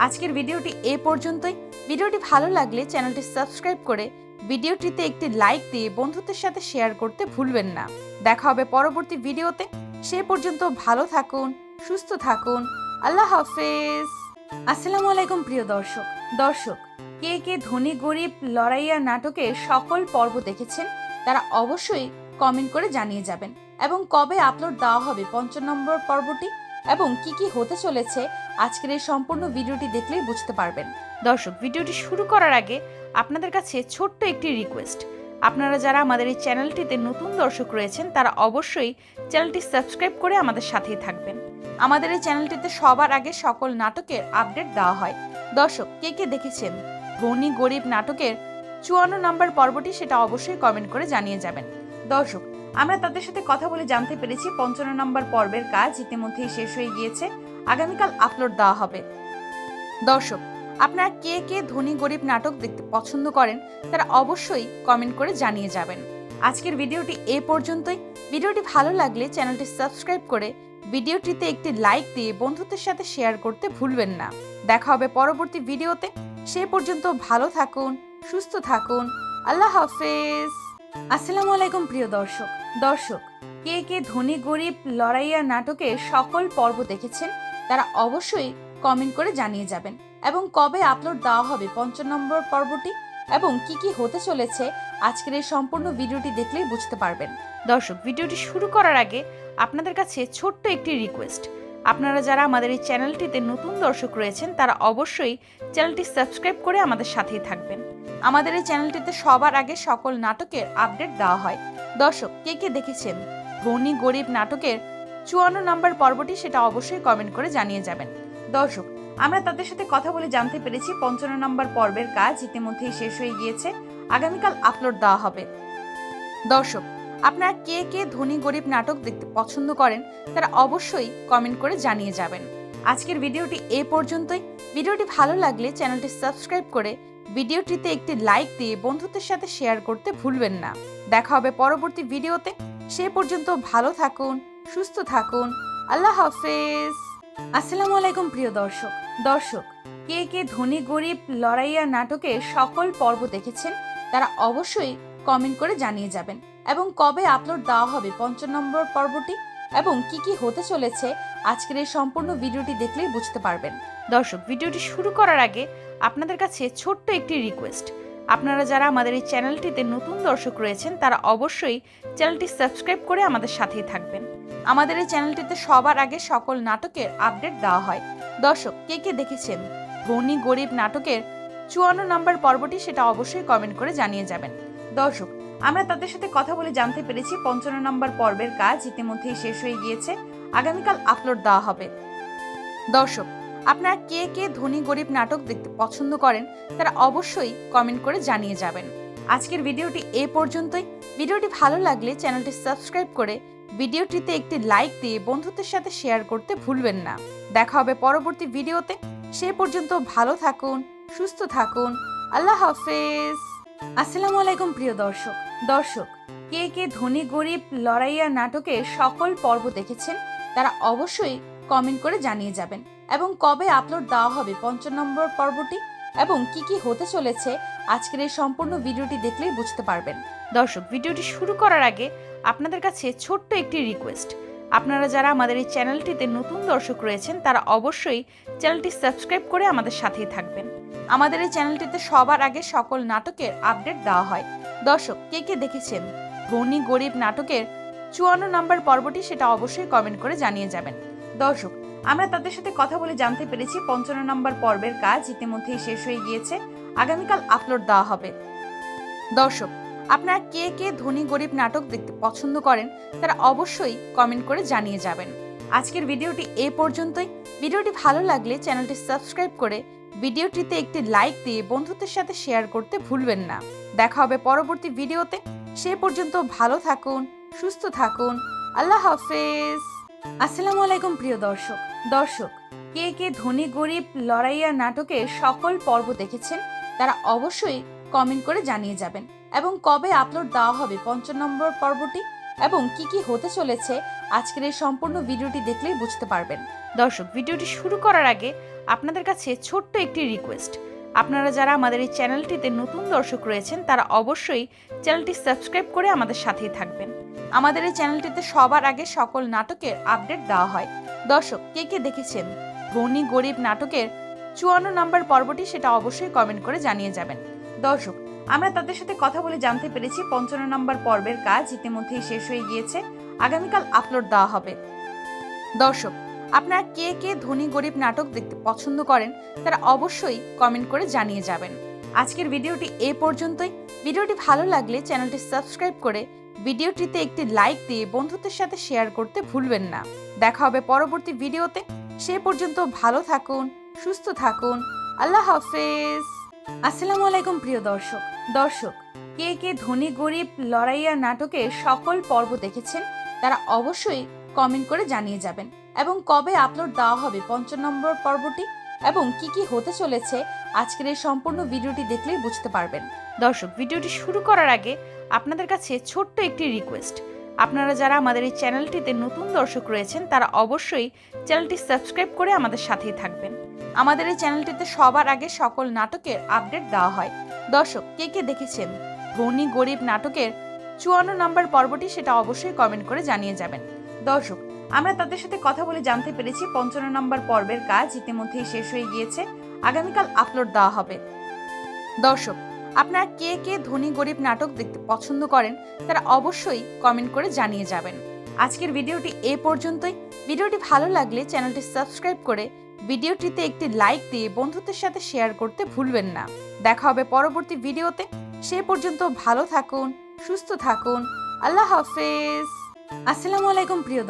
S1: আজকের ভিডিওটি এ পর্যন্তই। ভিডিওটি ভালো লাগলে চ্যানেলটি সাবস্ক্রাইব করে ভিডিওটিতে একটি লাইক দিয়ে বন্ধুদের সাথে শেয়ার করতে ভুলবেন না। দেখা হবে পরবর্তী ভিডিওতে। সে পর্যন্ত ভালো থাকুন, সুস্থ থাকুন। আল্লাহ হাফেজ। আসসালামু আলাইকুম প্রিয় দর্শক। দর্শক, কে কে ধনী গরিব লড়াইয়া নাটকের সকল পর্ব দেখেছেন তারা অবশ্যই কমেন্ট করে জানিয়ে যাবেন। এবং কবে আপলোড দেওয়া হবে ৫০ নম্বর পর্বটি এবং কি কি হতে চলেছে আজকের এই সম্পূর্ণ ভিডিওটি দেখলেই বুঝতে পারবেন। দর্শক, ভিডিওটি শুরু করার আগে আপনাদের কাছে ছোট্ট একটি রিকোয়েস্ট। আপনারা যারা আমাদের এই চ্যানেলটিতে নতুন দর্শক রয়েছেন তারা অবশ্যই চ্যানেলটি সাবস্ক্রাইব করে আমাদের সাথেই থাকবেন। আমাদের এই চ্যানেলটিতে সবার আগে সকল নাটকের আপডেট দেওয়া হয়। দর্শক, কে কে দেখেছেন ধনী গরিব নাটকের ৫৪ নম্বর পর্বটি সেটা অবশ্যই কমেন্ট করে জানিয়ে যাবেন। দর্শক, আমরা তাদের সাথে কথা বলে জানতে পেরেছি ৫৫ নম্বর পর্বের কাজ ইতিমধ্যেই শেষ হয়ে গিয়েছে, আগামীকাল আপলোড দেওয়া হবে। দর্শক, আপনারা কে কে ধনী গরিব নাটক দেখতে পছন্দ করেন তারা অবশ্যই কমেন্ট করে জানিয়ে যাবেন। আজকের ভিডিওটি এ পর্যন্তই। ভিডিওটি ভালো লাগলে চ্যানেলটি সাবস্ক্রাইব করে ভিডিওটিতে একটি লাইক দিয়ে বন্ধুদের সাথে শেয়ার করতে ভুলবেন না। দেখা হবে পরবর্তী ভিডিওতে। সে পর্যন্ত ভালো থাকুন, সুস্থ থাকুন। আল্লাহ হাফেজ। আসসালামু আলাইকুম প্রিয় দর্শক। দর্শক, কে কে ধনী গরিব লড়াইয়া নাটকের সকল পর্ব দেখেছেন তারা অবশ্যই কমেন্ট করে জানিয়ে যাবেন। এবং কবে আপলোড দেওয়া হবে ৫০ নম্বর পর্বটি এবং কি কি হতে চলেছে আজকের এই সম্পূর্ণ ভিডিওটি দেখলেই বুঝতে পারবেন। দর্শক, ভিডিওটি শুরু করার আগে আপনাদের কাছে ছোট্ট একটি রিকোয়েস্ট। আপনারা যারা আমাদের এই চ্যানেলটিতে নতুন দর্শক রয়েছেন তারা অবশ্যই চ্যানেলটি সাবস্ক্রাইব করে আমাদের সাথেই থাকবেন। আমাদের এই চ্যানেলটিতে সবার আগে সকল নাটকের আপডেট দেওয়া হয়। দর্শক, কে কে দেখেছেন ধনী গরিব নাটকের ৫৪ নম্বর পর্বটি সেটা অবশ্যই কমেন্ট করে জানিয়ে যাবেন। দর্শক, আমরা তাদের সাথে কথা বলে জানতে পেরেছি ৫৫ নম্বর পর্বের কাজ ইতিমধ্যেই শেষ হয়ে গিয়েছে, আগামীকাল আপলোড দেওয়া হবে। দর্শক, আপনারা কে কে ধনী গরিব নাটক দেখতে পছন্দ করেন তারা অবশ্যই কমেন্ট করে জানিয়ে যাবেন। আজকের ভিডিওটি এ পর্যন্তই। ভিডিওটি ভালো লাগলে চ্যানেলটি সাবস্ক্রাইব করে ভিডিওটিতে একটি লাইক দিয়ে বন্ধুদের সাথে শেয়ার করতে ভুলবেন না। দেখা হবে পরবর্তী ভিডিওতে। সে পর্যন্ত ভালো থাকুন, সুস্থ থাকুন। আল্লাহ হাফেজ। আসসালামু আলাইকুম প্রিয় দর্শক। দর্শক, কে কে ধনী গরিব লড়াইয়া নাটকের সকল পর্ব দেখেছেন তারা অবশ্যই কমেন্ট করে জানিয়ে যাবেন। এবং কবে আপলোড দেওয়া হবে ৫০ নম্বর পর্বটি এবং কি কি হতে চলেছে আজকের এই সম্পূর্ণ ভিডিওটি দেখলেই বুঝতে পারবেন। দর্শক, ভিডিওটি শুরু করার আগে আপনাদের কাছে ছোট্ট একটি রিকোয়েস্ট। আপনারা যারা আমাদের এই চ্যানেলটিতে নতুন দর্শক রয়েছেন তারা অবশ্যই চ্যানেলটি সাবস্ক্রাইব করে আমাদের সাথেই থাকবেন। আমাদের এই চ্যানেলটিতে সবার আগে সকল নাটকের আপডেট দেওয়া হয়। দর্শক, কে কে দেখেছেন ধনী গরিব নাটকের ৫৪ নম্বর পর্বটি সেটা অবশ্যই কমেন্ট করে জানিয়ে যাবেন। দর্শক, আমরা তাদের সাথে কথা বলে জানতে পেরেছি ৫৫ নম্বর পর্বের কাজ ইতিমধ্যেই শেষ হয়ে গিয়েছে, আগামীকাল আপলোড দেওয়া হবে। দর্শক, আপনারা কে কে ধনী গরিব নাটক দেখতে পছন্দ করেন তারা অবশ্যই কমেন্ট করে জানিয়ে যাবেন। আজকের ভিডিওটি এ পর্যন্তই। ভিডিওটি ভালো লাগলে চ্যানেলটি সাবস্ক্রাইব করে ভিডিওটিতে একটি লাইক দিয়ে বন্ধুদের সাথে শেয়ার করতে ভুলবেন না। দেখা হবে পরবর্তী ভিডিওতে। সে পর্যন্ত ভালো থাকুন, সুস্থ থাকুন। আল্লাহ হাফেজ। আসসালামু আলাইকুম প্রিয় দর্শক। দর্শক, কে কে ধনী গরিব লড়াইয়া নাটকের সকল পর্ব দেখেছেন তারা অবশ্যই কমেন্ট করে জানিয়ে যাবেন। এবং কবে আপলোড দেওয়া হবে ৫০ নম্বর পর্বটি এবং কি কি হতে চলেছে আজকের এই সম্পূর্ণ ভিডিওটি দেখলেই বুঝতে পারবেন। দর্শক, ভিডিওটি শুরু করার আগে আপনাদের কাছে ছোট্ট একটি রিকোয়েস্ট। আপনারা যারা আমাদের এই চ্যানেলটিতে নতুন দর্শক রয়েছেন তারা অবশ্যই চ্যানেলটি সাবস্ক্রাইব করে আমাদের সাথেই থাকবেন। আমাদের এই চ্যানেলটিতে সবার আগে সকল নাটকের আপডেট দেওয়া হয়। দর্শক, কে কে দেখেছেন ধনী গরিব নাটকের ৫৪ নম্বর পর্বটি সেটা অবশ্যই কমেন্ট করে জানিয়ে যাবেন। দর্শক, আমরা তাদের সাথে কথা বলে জানতে পেরেছি ৫৫ নম্বর পর্বের কাজ ইতিমধ্যেই শেষ হয়ে গিয়েছে, আগামীকাল আপলোড দেওয়া হবে। দর্শক, আপনারা কে কে ধনী গরিব নাটক দেখতে পছন্দ করেন তারা অবশ্যই কমেন্ট করে জানিয়ে যাবেন। আজকের ভিডিওটি এ পর্যন্তই। ভিডিওটি ভালো লাগলে চ্যানেলটি সাবস্ক্রাইব করে ভিডিওটিতে একটি লাইক দিয়ে বন্ধুদের সাথে শেয়ার করতে ভুলবেন না। দেখা হবে পরবর্তী ভিডিওতে। সে পর্যন্ত ভালো থাকুন, সুস্থ থাকুন। আল্লাহ হাফেজ। আসসালামু আলাইকুম প্রিয় দর্শক। দর্শক, কে কে ধনী গরিব লড়াইয়া নাটকের সকল পর্ব দেখেছেন তারা অবশ্যই কমেন্ট করে জানিয়ে যাবেন। এবং কবে আপলোড দেওয়া হবে ৫০ নম্বর পর্বটি এবং কি কি হতে চলেছে আজকের এই সম্পূর্ণ ভিডিওটি দেখলেই বুঝতে পারবেন। দর্শক, ভিডিওটি শুরু করার আগে আপনাদের কাছে ছোট্ট একটি রিকোয়েস্ট। আপনারা যারা আমাদের এই চ্যানেলটিতে নতুন দর্শক রয়েছেন তারা অবশ্যই চ্যানেলটি সাবস্ক্রাইব করে আমাদের সাথেই থাকবেন। আমাদের এই চ্যানেলটিতে সবার আগে সকল নাটকের আপডেট দেওয়া হয়। দর্শক, কে কে দেখেছেন ধনী গরিব নাটকের 54 নম্বর পর্বটি সেটা অবশ্যই কমেন্ট করে জানিয়ে যাবেন। দর্শক, আমরা তাদের সাথে কথা বলে জানতে পেরেছি 55 নম্বর পর্বের কাজ ইতিমধ্যেই শেষ হয়ে গিয়েছে, আগামীকাল আপলোড দেওয়া হবে। দর্শক, আপনারা কে কে ধনী গরিব নাটক দেখতে পছন্দ করেন তারা অবশ্যই কমেন্ট করে জানিয়ে যাবেন। আজকের ভিডিওটি এ পর্যন্তই। ভিডিওটি ভালো লাগলে চ্যানেলটি সাবস্ক্রাইব করে ভিডিওটিতে একটি লাইক দিয়ে বন্ধুদের সাথে শেয়ার করতে ভুলবেন না। দেখা হবে পরবর্তী ভিডিওতে। সে পর্যন্ত ভালো থাকুন, সুস্থ থাকুন। আল্লাহ হাফেজ। আসসালামু আলাইকুম প্রিয় দর্শক, কে কে ধনী গরিব লড়াইয়া নাটকের সকল পর্ব দেখেছেন তারা অবশ্যই কমেন্ট করে জানিয়ে যাবেন, এবং কবে আপলোড দেওয়া হবে 55 নম্বর পর্বটি এবং কি কি হতে চলেছে আজকের এই সম্পূর্ণ ভিডিওটি দেখলেই বুঝতে পারবেন। দর্শক, ভিডিওটি শুরু করার আগে আপনাদের কাছে ছোট্ট একটি রিকোয়েস্ট, আপনারা যারা আমাদের এই চ্যানেলটিতে নতুন দর্শক রয়েছেন তারা অবশ্যই চ্যানেলটি সাবস্ক্রাইব করে আমাদের সাথেই থাকবেন। আমাদের এই চ্যানেলটিতে সবার আগে সকল নাটকের আপডেট দেওয়া হয়। দর্শক, কে কে দেখেছেন ধনী গরিব নাটকের 54 নম্বর পর্বটি সেটা অবশ্যই কমেন্ট করে জানিয়ে যাবেন। দর্শক, আমরা তাদের সাথে কথা বলে জানতে পেরেছি 55 নম্বর পর্বের কাজ ইতিমধ্যেই শেষ হয়ে গিয়েছে, আগামীকাল আপলোড দেওয়া হবে। দর্শক, আপনারা কে কে ধনী গরিব নাটক দেখতে পছন্দ করেন তারা অবশ্যই কমেন্ট করে জানিয়ে যাবেন। আজকের ভিডিওটি এ পর্যন্তই। ভিডিওটি ভালো লাগলে চ্যানেলটি সাবস্ক্রাইব করে ভিডিওটিতে একটি লাইক দিয়ে বন্ধুদের সাথে শেয়ার করতে ভুলবেন না। দেখা হবে পরবর্তী ভিডিওতে। সে পর্যন্ত ভালো থাকুন, সুস্থ থাকুন। আল্লাহ হাফেজ। আসসালামু আলাইকুম প্রিয়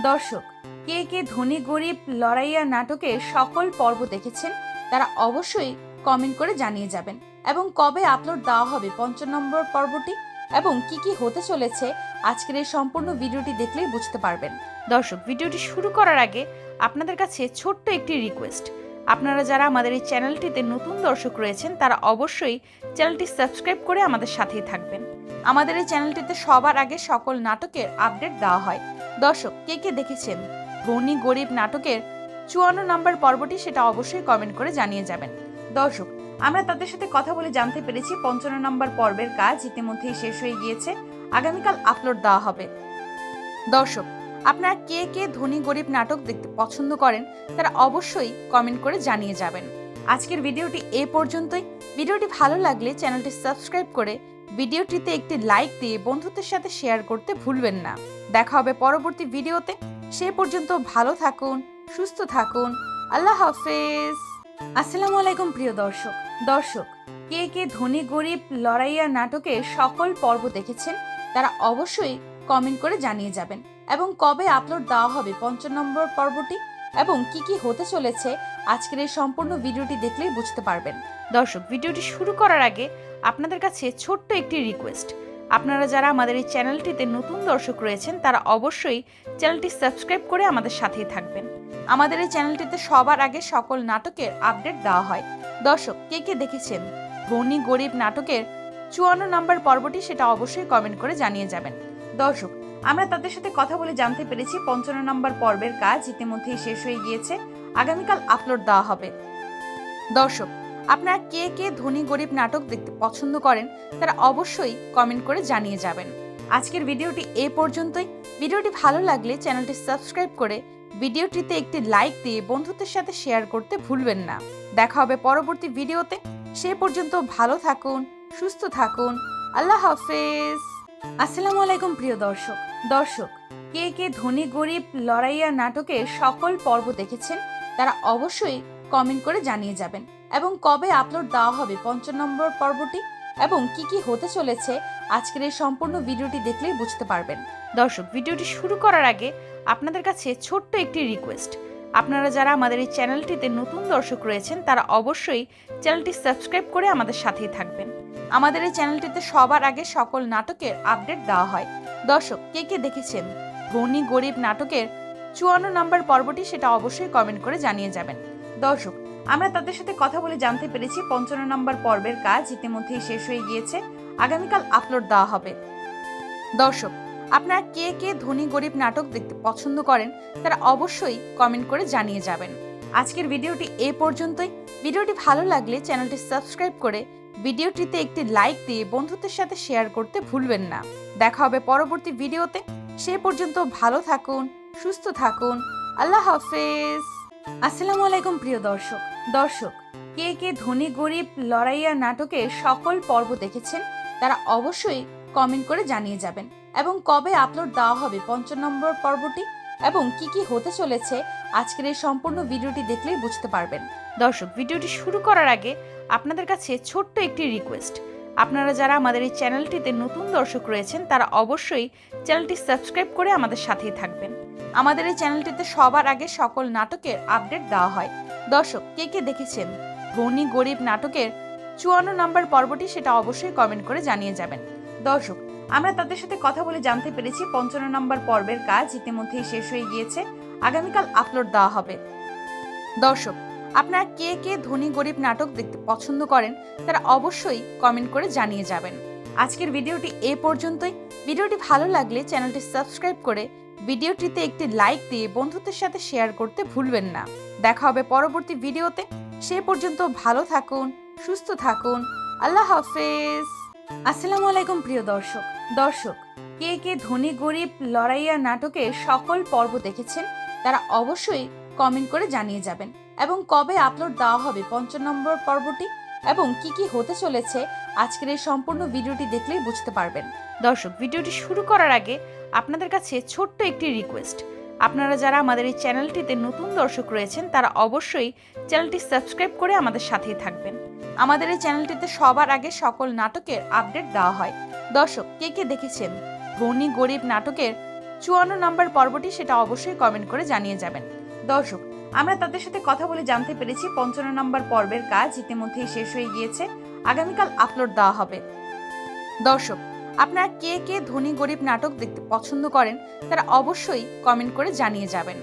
S1: দর্শক, কে কে ধনী গরিব লড়াইয়া নাটকের সকল পর্ব দেখেছেন তারা অবশ্যই কমেন্ট করে জানিয়ে যাবেন, এবং কবে আপলোড দেওয়া হবে 55 নম্বর পর্বটি এবং কি কি হতে চলেছে আজকের এই সম্পূর্ণ ভিডিওটি দেখলেই বুঝতে পারবেন। দর্শক, ভিডিওটি শুরু করার আগে আপনাদের কাছে ছোট্ট একটি রিকোয়েস্ট, আপনারা যারা আমাদের এই চ্যানেলটিতে নতুন দর্শক রয়েছেন তারা অবশ্যই চ্যানেলটি সাবস্ক্রাইব করে আমাদের সাথেই থাকবেন। আমাদের এই চ্যানেলটিতে সবার আগে সকল নাটকের আপডেট দেওয়া হয়। দর্শক, কে কে দেখেছেন ধনী গরিব নাটকের 54 নম্বর পর্বটি সেটা অবশ্যই কমেন্ট করে জানিয়ে যাবেন। দর্শক, আমরা তাদের সাথে কথা বলে জানতে পেরেছি 55 নম্বর পর্বের কাজ ইতিমধ্যেই শেষ হয়ে গিয়েছে, আগামীকাল আপলোড দেওয়া হবে। দর্শক, আপনারা কে কে ধনী গরিব নাটক দেখতে পছন্দ করেন তারা অবশ্যই কমেন্ট করে জানিয়ে যাবেন। আজকের ভিডিওটি এ পর্যন্তই। ভিডিওটি ভালো লাগলে চ্যানেলটি সাবস্ক্রাইব করে ভিডিওটিতে একটি লাইক দিয়ে বন্ধুদের সাথে শেয়ার করতে ভুলবেন না। দেখা হবে পরবর্তী ভিডিওতে। সে পর্যন্ত ভালো থাকুন, সুস্থ থাকুন। আল্লাহ হাফেজ। আসসালামু আলাইকুম প্রিয় দর্শক, কে কে ধনী গরিব লড়াইয়া নাটকের সকল পর্ব দেখেছেন তারা অবশ্যই কমেন্ট করে জানিয়ে যাবেন, এবং কবে আপলোড দেওয়া হবে 55 নম্বর পর্বটি এবং কি কি হতে চলেছে আজকের এই সম্পূর্ণ ভিডিওটি দেখলেই বুঝতে পারবেন। দর্শক, ভিডিওটি শুরু করার আগে আপনাদের কাছে ছোট্ট একটি রিকোয়েস্ট, আপনারা যারা আমাদের এই চ্যানেলটিতে নতুন দর্শক রয়েছেন তারা অবশ্যই চ্যানেলটি সাবস্ক্রাইব করে আমাদের সাথেই থাকবেন। আমাদের এই চ্যানেলটিতে সবার আগে সকল নাটকের আপডেট দেওয়া হয়। দর্শক, কে কে দেখেছেন ধনী গরিব নাটকের 54 নম্বর পর্বটি সেটা অবশ্যই কমেন্ট করে জানিয়ে যাবেন। দর্শক, আমরা তাদের সাথে কথা বলে জানতে পেরেছি 55 নম্বর পর্বের কাজ ইতিমধ্যেই শেষ হয়ে গিয়েছে, আগামীকাল আপলোড দেওয়া হবে। দর্শক, আপনারা কে কে ধনী গরিব নাটক দেখতে পছন্দ করেন তারা অবশ্যই কমেন্ট করে জানিয়ে যাবেন। আজকের ভিডিওটি এ পর্যন্তই। ভিডিওটি ভালো লাগলে চ্যানেলটি সাবস্ক্রাইব করে ভিডিওটিতে একটি লাইক দিয়ে বন্ধুদের সাথে শেয়ার করতে ভুলবেন না। দেখা হবে পরবর্তী ভিডিওতে। সে পর্যন্ত ভালো থাকুন, সুস্থ থাকুন। আল্লাহ হাফেজ। আসসালামু আলাইকুম প্রিয় দর্শক, কে কে ধনী গরিব লড়াইয়া নাটকের সকল পর্ব দেখেছেন তারা অবশ্যই কমেন্ট করে জানিয়ে যাবেন, এবং কবে আপলোড দেওয়া হবে 55 নম্বর পর্বটি এবং কি কি হতে চলেছে আজকের এই সম্পূর্ণ ভিডিওটি দেখলেই বুঝতে পারবেন। দর্শক, ভিডিওটি শুরু করার আগে আপনাদের কাছে ছোট্ট একটি রিকোয়েস্ট, আপনারা যারা আমাদের এই চ্যানেলটিতে নতুন দর্শক রয়েছেন তারা অবশ্যই চ্যানেলটি সাবস্ক্রাইব করে আমাদের সাথেই থাকবেন। আমাদের এই চ্যানেলটিতে সবার আগে সকল নাটকের আপডেট দেওয়া হয়। দর্শক, কে কে দেখেছেন ধনী গরিব নাটকের 54 নম্বর পর্বটি সেটা অবশ্যই কমেন্ট করে জানিয়ে যাবেন। দর্শক, আমরা তাদের সাথে কথা বলে জানতে পেরেছি 55 নম্বর পর্বের কাজ ইতিমধ্যেই শেষ হয়ে গিয়েছে, আগামীকাল আপলোড দেওয়া হবে। দর্শক, আপনারা কে কে ধনী গরিব নাটক দেখতে পছন্দ করেন তারা অবশ্যই কমেন্ট করে জানিয়ে যাবেন। আজকের ভিডিওটি এ পর্যন্তই। ভিডিওটি ভালো লাগলে চ্যানেলটি সাবস্ক্রাইব করে ভিডিওটিতে একটি লাইক দিয়ে বন্ধুদের সাথে শেয়ার করতে ভুলবেন না। দেখা হবে পরবর্তী ভিডিওতে। সে পর্যন্ত ভালো থাকুন, সুস্থ থাকুন। আল্লাহ হাফেজ। আসসালামু আলাইকুম প্রিয় দর্শক। দর্শক, কে কে ধনী গরিব লড়াইয়া নাটকের সকল পর্ব দেখেছেন তারা অবশ্যই কমেন্ট করে জানিয়ে যাবেন। এবং কবে আপলোড দেওয়া হবে ৫০ নম্বর পর্বটি এবং কি কি হতে চলেছে আজকের এই সম্পূর্ণ ভিডিওটি দেখলেই বুঝতে পারবেন। দর্শক, ভিডিওটি শুরু করার আগে আপনাদের কাছে ছোট্ট একটি রিকোয়েস্ট। আপনারা যারা আমাদের এই চ্যানেলটিতে নতুন দর্শক রয়েছেন তারা অবশ্যই চ্যানেলটি সাবস্ক্রাইব করে আমাদের সাথেই থাকবেন। আমাদের এই চ্যানেলটিতে সবার আগে সকল নাটকের আপডেট দেওয়া হয়। দর্শক, কে কে দেখেছেন ধনী গরিব নাটকের ৫৪ নম্বর পর্বটি সেটা অবশ্যই কমেন্ট করে জানিয়ে যাবেন। দর্শক, আমরা তাদের সাথে কথা বলে জানতে পেরেছি ৫৫ নম্বর পর্বের কাজ ইতিমধ্যেই শেষ হয়ে গিয়েছে, আগামীকাল আপলোড দেওয়া হবে। দর্শক, আপনারা কে কে ধনী গরিব নাটক দেখতে পছন্দ করেন তারা অবশ্যই কমেন্ট করে জানিয়ে যাবেন। আজকের ভিডিওটি এ পর্যন্তই। ভিডিওটি ভালো লাগলে চ্যানেলটি সাবস্ক্রাইব করে ভিডিওটিতে একটি লাইক দিয়ে বন্ধুদের সাথে শেয়ার করতে ভুলবেন না। দেখা হবে পরবর্তী ভিডিওতে। সে পর্যন্ত ভালো থাকুন, সুস্থ থাকুন। আল্লাহ হাফেজ। আসসালামু আলাইকুম প্রিয় দর্শক। দর্শক, কে কে ধনী গরিব লড়াইয়া নাটকের সকল পর্ব দেখেছেন তারা অবশ্যই কমেন্ট করে জানিয়ে যাবেন। এবং কবে আপলোড দেওয়া হবে ৫০ নম্বর পর্বটি এবং কি কি হতে চলেছে আজকের এই সম্পূর্ণ ভিডিওটি দেখলেই বুঝতে পারবেন। দর্শক, ভিডিওটি শুরু করার আগে আপনাদের কাছে ছোট্ট একটি রিকোয়েস্ট। আপনারা যারা আমাদের এই চ্যানেলটিতে নতুন দর্শক রয়েছেন তারা অবশ্যই চ্যানেলটি সাবস্ক্রাইব করে আমাদের সাথেই থাকবেন। আমাদের এই চ্যানেলটিতে সবার আগে সকল নাটকের আপডেট দেওয়া হয়। দর্শক, কে কে দেখেছেন ধনী গরিব নাটকের ৫৪ নম্বর পর্বটি সেটা অবশ্যই কমেন্ট করে জানিয়ে যাবেন। দর্শক, আমরা তাদের সাথে কথা বলে জানতে পেরেছি ৫৫ নম্বর পর্বের কাজ ইতিমধ্যেই শেষ হয়ে গিয়েছে, আগামীকাল আপলোড দেওয়া হবে। দর্শক, আপনারা কে কে ধনী গরিব নাটক দেখতে পছন্দ করেন তারা অবশ্যই কমেন্ট করে জানিয়ে যাবেন।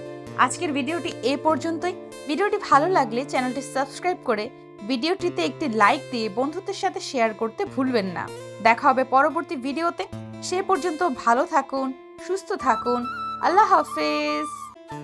S1: আজকের ভিডিওটি এ পর্যন্তই। ভিডিওটি ভালো লাগলে চ্যানেলটি সাবস্ক্রাইব করে ভিডিওটিতে একটি লাইক দিয়ে বন্ধুদের সাথে শেয়ার করতে ভুলবেন না। দেখা হবে পরবর্তী ভিডিওতে। সে পর্যন্ত ভালো থাকুন, সুস্থ থাকুন। আল্লাহ হাফেজ।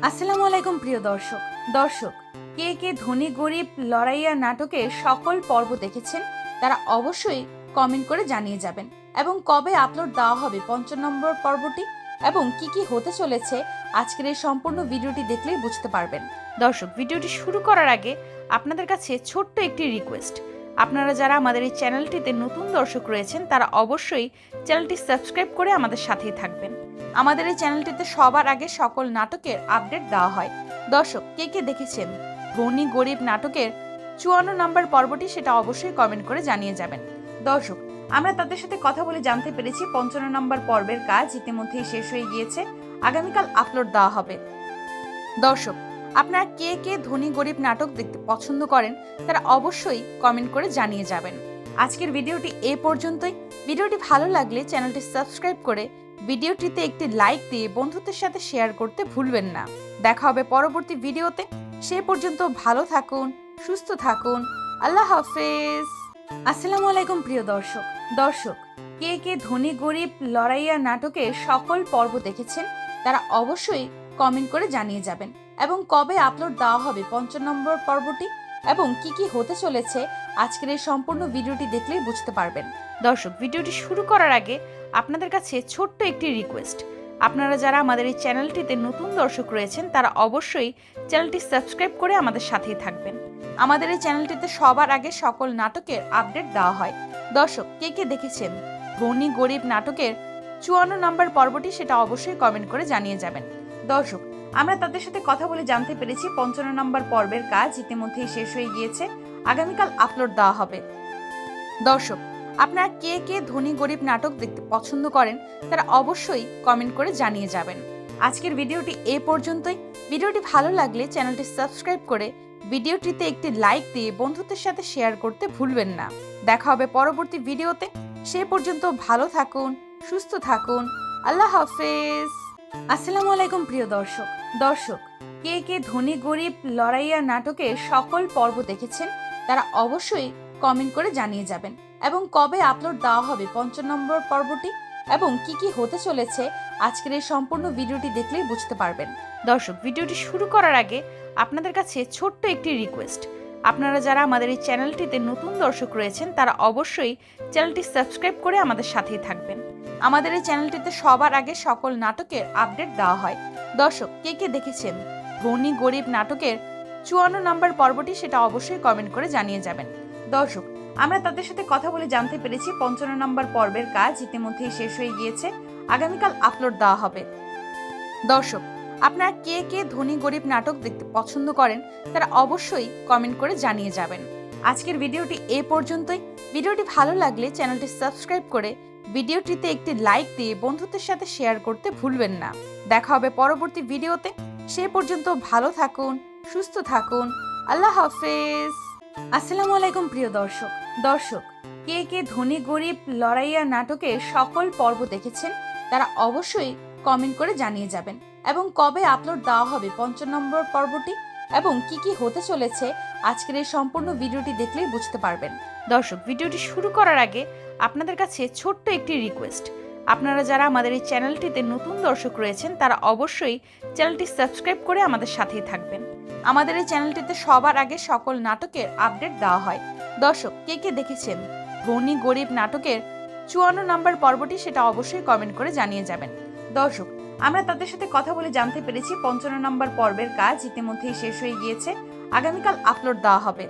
S1: আসসালামু আলাইকুম প্রিয় দর্শক। দর্শক, কে কে ধনী গরিব লড়াইয়া নাটকের সকল পর্ব দেখেছেন তারা অবশ্যই কমেন্ট করে জানিয়ে যাবেন। এবং কবে আপলোড দেওয়া হবে ৫০ নম্বর পর্বটি এবং কি কি হতে চলেছে আজকের এই সম্পূর্ণ ভিডিওটি দেখলেই বুঝতে পারবেন। দর্শক, ভিডিওটি শুরু করার আগে আপনাদের কাছে ছোট্ট একটি রিকোয়েস্ট। আপনারা যারা আমাদের এই চ্যানেলটিতে নতুন দর্শক রয়েছেন তারা অবশ্যই চ্যানেলটি সাবস্ক্রাইব করে আমাদের সাথেই থাকবেন। আমাদের এই চ্যানেলটিতে সবার আগে সকল নাটকের আপডেট দেওয়া হয়। দর্শক, কে কে দেখেছেন ধনী গরিব নাটকের ৫৪ নম্বর পর্বটি সেটা অবশ্যই কমেন্ট করে জানিয়ে যাবেন। দর্শক, আমরা তাদের সাথে কথা বলে জানতে পেরেছি ৫৫ নম্বর পর্বের কাজ ইতিমধ্যেই শেষ হয়ে গিয়েছে, আগামীকাল আপলোড দেওয়া হবে। দর্শক, আপনারা কে কে ধনী গরিব নাটক দেখতে পছন্দ করেন তারা অবশ্যই কমেন্ট করে জানিয়ে যাবেন। আজকের ভিডিওটি এ পর্যন্তই। ভিডিওটি ভালো লাগলে চ্যানেলটি সাবস্ক্রাইব করে ভিডিওটিতে একটি লাইক দিয়ে বন্ধুদের সাথে শেয়ার করতে ভুলবেন না। দেখা হবে পরবর্তী ভিডিওতে। সে পর্যন্ত ভালো থাকুন, সুস্থ থাকুন। আল্লাহ হাফেজ। আসসালামু আলাইকুম প্রিয় দর্শক। দর্শক, কে কে ধনী গরিব লড়াইয়া নাটকের সকল পর্ব দেখেছেন তারা অবশ্যই কমেন্ট করে জানিয়ে যাবেন। এবং কবে আপলোড দেওয়া হবে ৫০ নম্বর পর্বটি এবং কি কি হতে চলেছে আজকের এই সম্পূর্ণ ভিডিওটি দেখলেই বুঝতে পারবেন। দর্শক, ভিডিওটি শুরু করার আগে আপনাদের কাছে ছোট্ট একটি রিকোয়েস্ট। আপনারা যারা আমাদের এই চ্যানেলটিতে নতুন দর্শক রয়েছেন তারা অবশ্যই চ্যানেলটি সাবস্ক্রাইব করে আমাদের সাথেই থাকবেন। আমাদের এই চ্যানেলটিতে সবার আগে সকল নাটকের আপডেট দেওয়া হয়। দর্শক, কে কে দেখেছেন ধনী গরিব নাটকের ৫৪ নম্বর পর্বটি সেটা অবশ্যই কমেন্ট করে জানিয়ে যাবেন। দর্শক, আমরা তাদের সাথে কথা বলে জানতে পেরেছি ৫৫ নম্বর পর্বের কাজ ইতিমধ্যেই শেষ হয়ে গিয়েছে, আগামীকাল আপলোড দেওয়া হবে। দর্শক, আপনারা কে কে ধনী গরিব নাটক দেখতে পছন্দ করেন তারা অবশ্যই কমেন্ট করে জানিয়ে যাবেন। আজকের ভিডিওটি এ পর্যন্তই। ভিডিওটি ভালো লাগলে চ্যানেলটি সাবস্ক্রাইব করে ভিডিওটিতে একটি লাইক দিয়ে বন্ধুদের সাথে শেয়ার করতে ভুলবেন না। দেখা হবে পরবর্তী ভিডিওতে। সে পর্যন্ত ভালো থাকুন, সুস্থ থাকুন। আল্লাহ হাফেজ। আসসালামু আলাইকুম প্রিয় দর্শক। দর্শক, কে কে ধনী গরিব লড়াইয়া নাটকের সকল পর্ব দেখেছেন তারা অবশ্যই কমেন্ট করে জানিয়ে যাবেন। এবং কবে আপলোড দেওয়া হবে ৫০ নম্বর পর্বটি এবং কি কি হতে চলেছে আজকের এই সম্পূর্ণ ভিডিওটি দেখলেই বুঝতে পারবেন। দর্শক, ভিডিওটি শুরু করার আগে আপনাদের কাছে ছোট্ট একটি রিকোয়েস্ট। আপনারা যারা আমাদের এই চ্যানেলটিতে নতুন দর্শক রয়েছেন তারা অবশ্যই চ্যানেলটি সাবস্ক্রাইব করে আমাদের সাথেই থাকবেন। আমাদের এই চ্যানেলটিতে সবার আগে সকল নাটকের আপডেট দেওয়া হয়। দর্শক, কে কে দেখেছেন ধনী গরিব নাটকের 54 নম্বর পর্বটি সেটা অবশ্যই কমেন্ট করে জানিয়ে যাবেন। দর্শক, আমরা তাদের সাথে কথা বলে জানতে পেরেছি 55 নম্বর পর্বের কাজ ইতিমধ্যেই শেষ হয়ে গিয়েছে, আগামীকাল আপলোড দেওয়া হবে। দর্শক, আপনারা কে কে ধনী গরিব নাটক দেখতে পছন্দ করেন তারা অবশ্যই কমেন্ট করে জানিয়ে যাবেন। আজকের ভিডিওটি এ পর্যন্তই। ভিডিওটি ভালো লাগলে চ্যানেলটি সাবস্ক্রাইব করে ভিডিওটিতে একটি লাইক দিয়ে বন্ধুদের সাথে শেয়ার করতে ভুলবেন না। দেখা হবে পরবর্তী ভিডিওতে। সে পর্যন্ত ভালো থাকুন, সুস্থ থাকুন। আল্লাহ হাফেজ। আসসালামু আলাইকুম প্রিয় দর্শক, কে কে ধনী গরিব লড়াইয়া নাটকের সকল পর্ব দেখেছেন তারা অবশ্যই কমেন্ট করে জানিয়ে যাবেন, এবং কবে আপলোড দেওয়া হবে 55 নম্বর পর্বটি এবং কি হতে চলেছে আজকের এই সম্পূর্ণ ভিডিওটি দেখলেই বুঝতে পারবেন। দর্শক, ভিডিওটি শুরু করার আগে আপনাদের কাছে ছোট্ট একটি রিকোয়েস্ট, আপনারা যারা আমাদের এই চ্যানেলটিতে নতুন দর্শক রয়েছেন তারা অবশ্যই চ্যানেলটি সাবস্ক্রাইব করে আমাদের সাথেই থাকবেন। আমাদের এই চ্যানেলটিতে সবার আগে সকল নাটকের আপডেট দেওয়া হয়। দর্শক, কে কে দেখেছেন ধনী গরিব নাটকের 54 নম্বর পর্বটি সেটা অবশ্যই কমেন্ট করে জানিয়ে যাবেন। দর্শক, আমরা তাদের সাথে কথা বলে জানতে পেরেছি 55 নম্বর পর্বের কাজ ইতিমধ্যেই শেষ হয়ে গিয়েছে, আগামীকাল আপলোড দেওয়া হবে।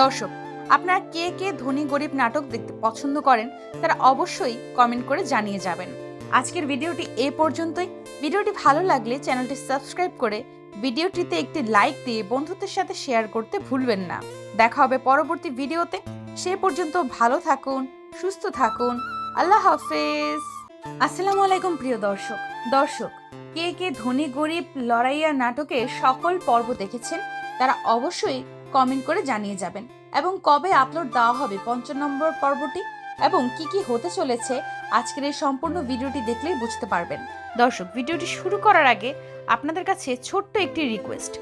S1: দর্শক, আপনারা কে কে ধনী গরিব নাটক দেখতে পছন্দ করেন তারা অবশ্যই কমেন্ট করে জানিয়ে যাবেন। আজকের ভিডিওটি এ পর্যন্তই। ভিডিওটি ভালো লাগলে চ্যানেলটি সাবস্ক্রাইব করে ভিডিওটিতে একটি লাইক দিয়ে বন্ধুদের সাথে শেয়ার করতে ভুলবেন না। দেখা হবে পরবর্তী ভিডিওতে। সে পর্যন্ত ভালো থাকুন, সুস্থ থাকুন। আল্লাহ হাফেজ। আসসালামু আলাইকুম প্রিয় দর্শক, কে কে ধনী গরিব লড়াইয়া নাটকের সকল পর্ব দেখেছেন তারা অবশ্যই কমেন্ট করে জানিয়ে যাবেন, এবং কবে আপলোড দেওয়া হবে 55 নম্বর পর্বটি এবং কি হতে চলেছে আজকের এই সম্পূর্ণ ভিডিওটি দেখলেই বুঝতে পারবেন। দর্শক, ভিডিওটি শুরু করার আগে আপনাদের কাছে ছোট্ট একটি রিকোয়েস্ট,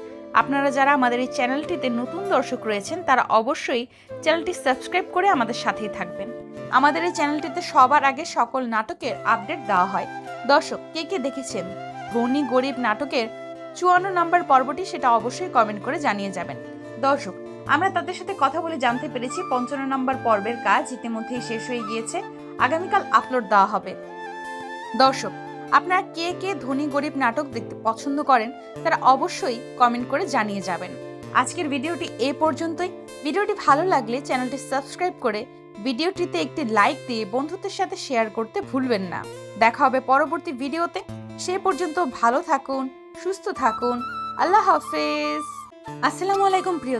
S1: আপনারা যারা আমাদের এই চ্যানেলটিতে নতুন দর্শক রয়েছেন তারা অবশ্যই চ্যানেলটি সাবস্ক্রাইব করে আমাদের সাথেই থাকবেন। আমাদের এই চ্যানেলটিতে সবার আগে সকল নাটকের আপডেট দেওয়া হয়। দর্শক, কে কে দেখেছেন ধনী গরিব নাটকের 54 নম্বর পর্বটি সেটা অবশ্যই কমেন্ট করে জানিয়ে যাবেন। দর্শক, আমরা তাদের সাথে কথা বলে জানতে পেরেছি 55 নম্বর পর্বের কাজ ইতিমধ্যেই শেষ হয়ে গিয়েছে, আগামীকাল আপলোড দেওয়া হবে। দর্শক, আপনারা কে কে ধনী গরিব নাটক দেখতে পছন্দ করেন তারা অবশ্যই কমেন্ট করে জানিয়ে যাবেন। আজকের ভিডিওটি এ পর্যন্তই। ভিডিওটি ভালো লাগলে চ্যানেলটি সাবস্ক্রাইব করে ভিডিওটিতে একটি লাইক দিয়ে বন্ধুদের সাথে শেয়ার করতে ভুলবেন না। দেখা হবে পরবর্তী ভিডিওতে। সে পর্যন্ত ভালো থাকুন, সুস্থ থাকুন। আল্লাহ হাফেজ। আসসালামু আলাইকুম প্রিয়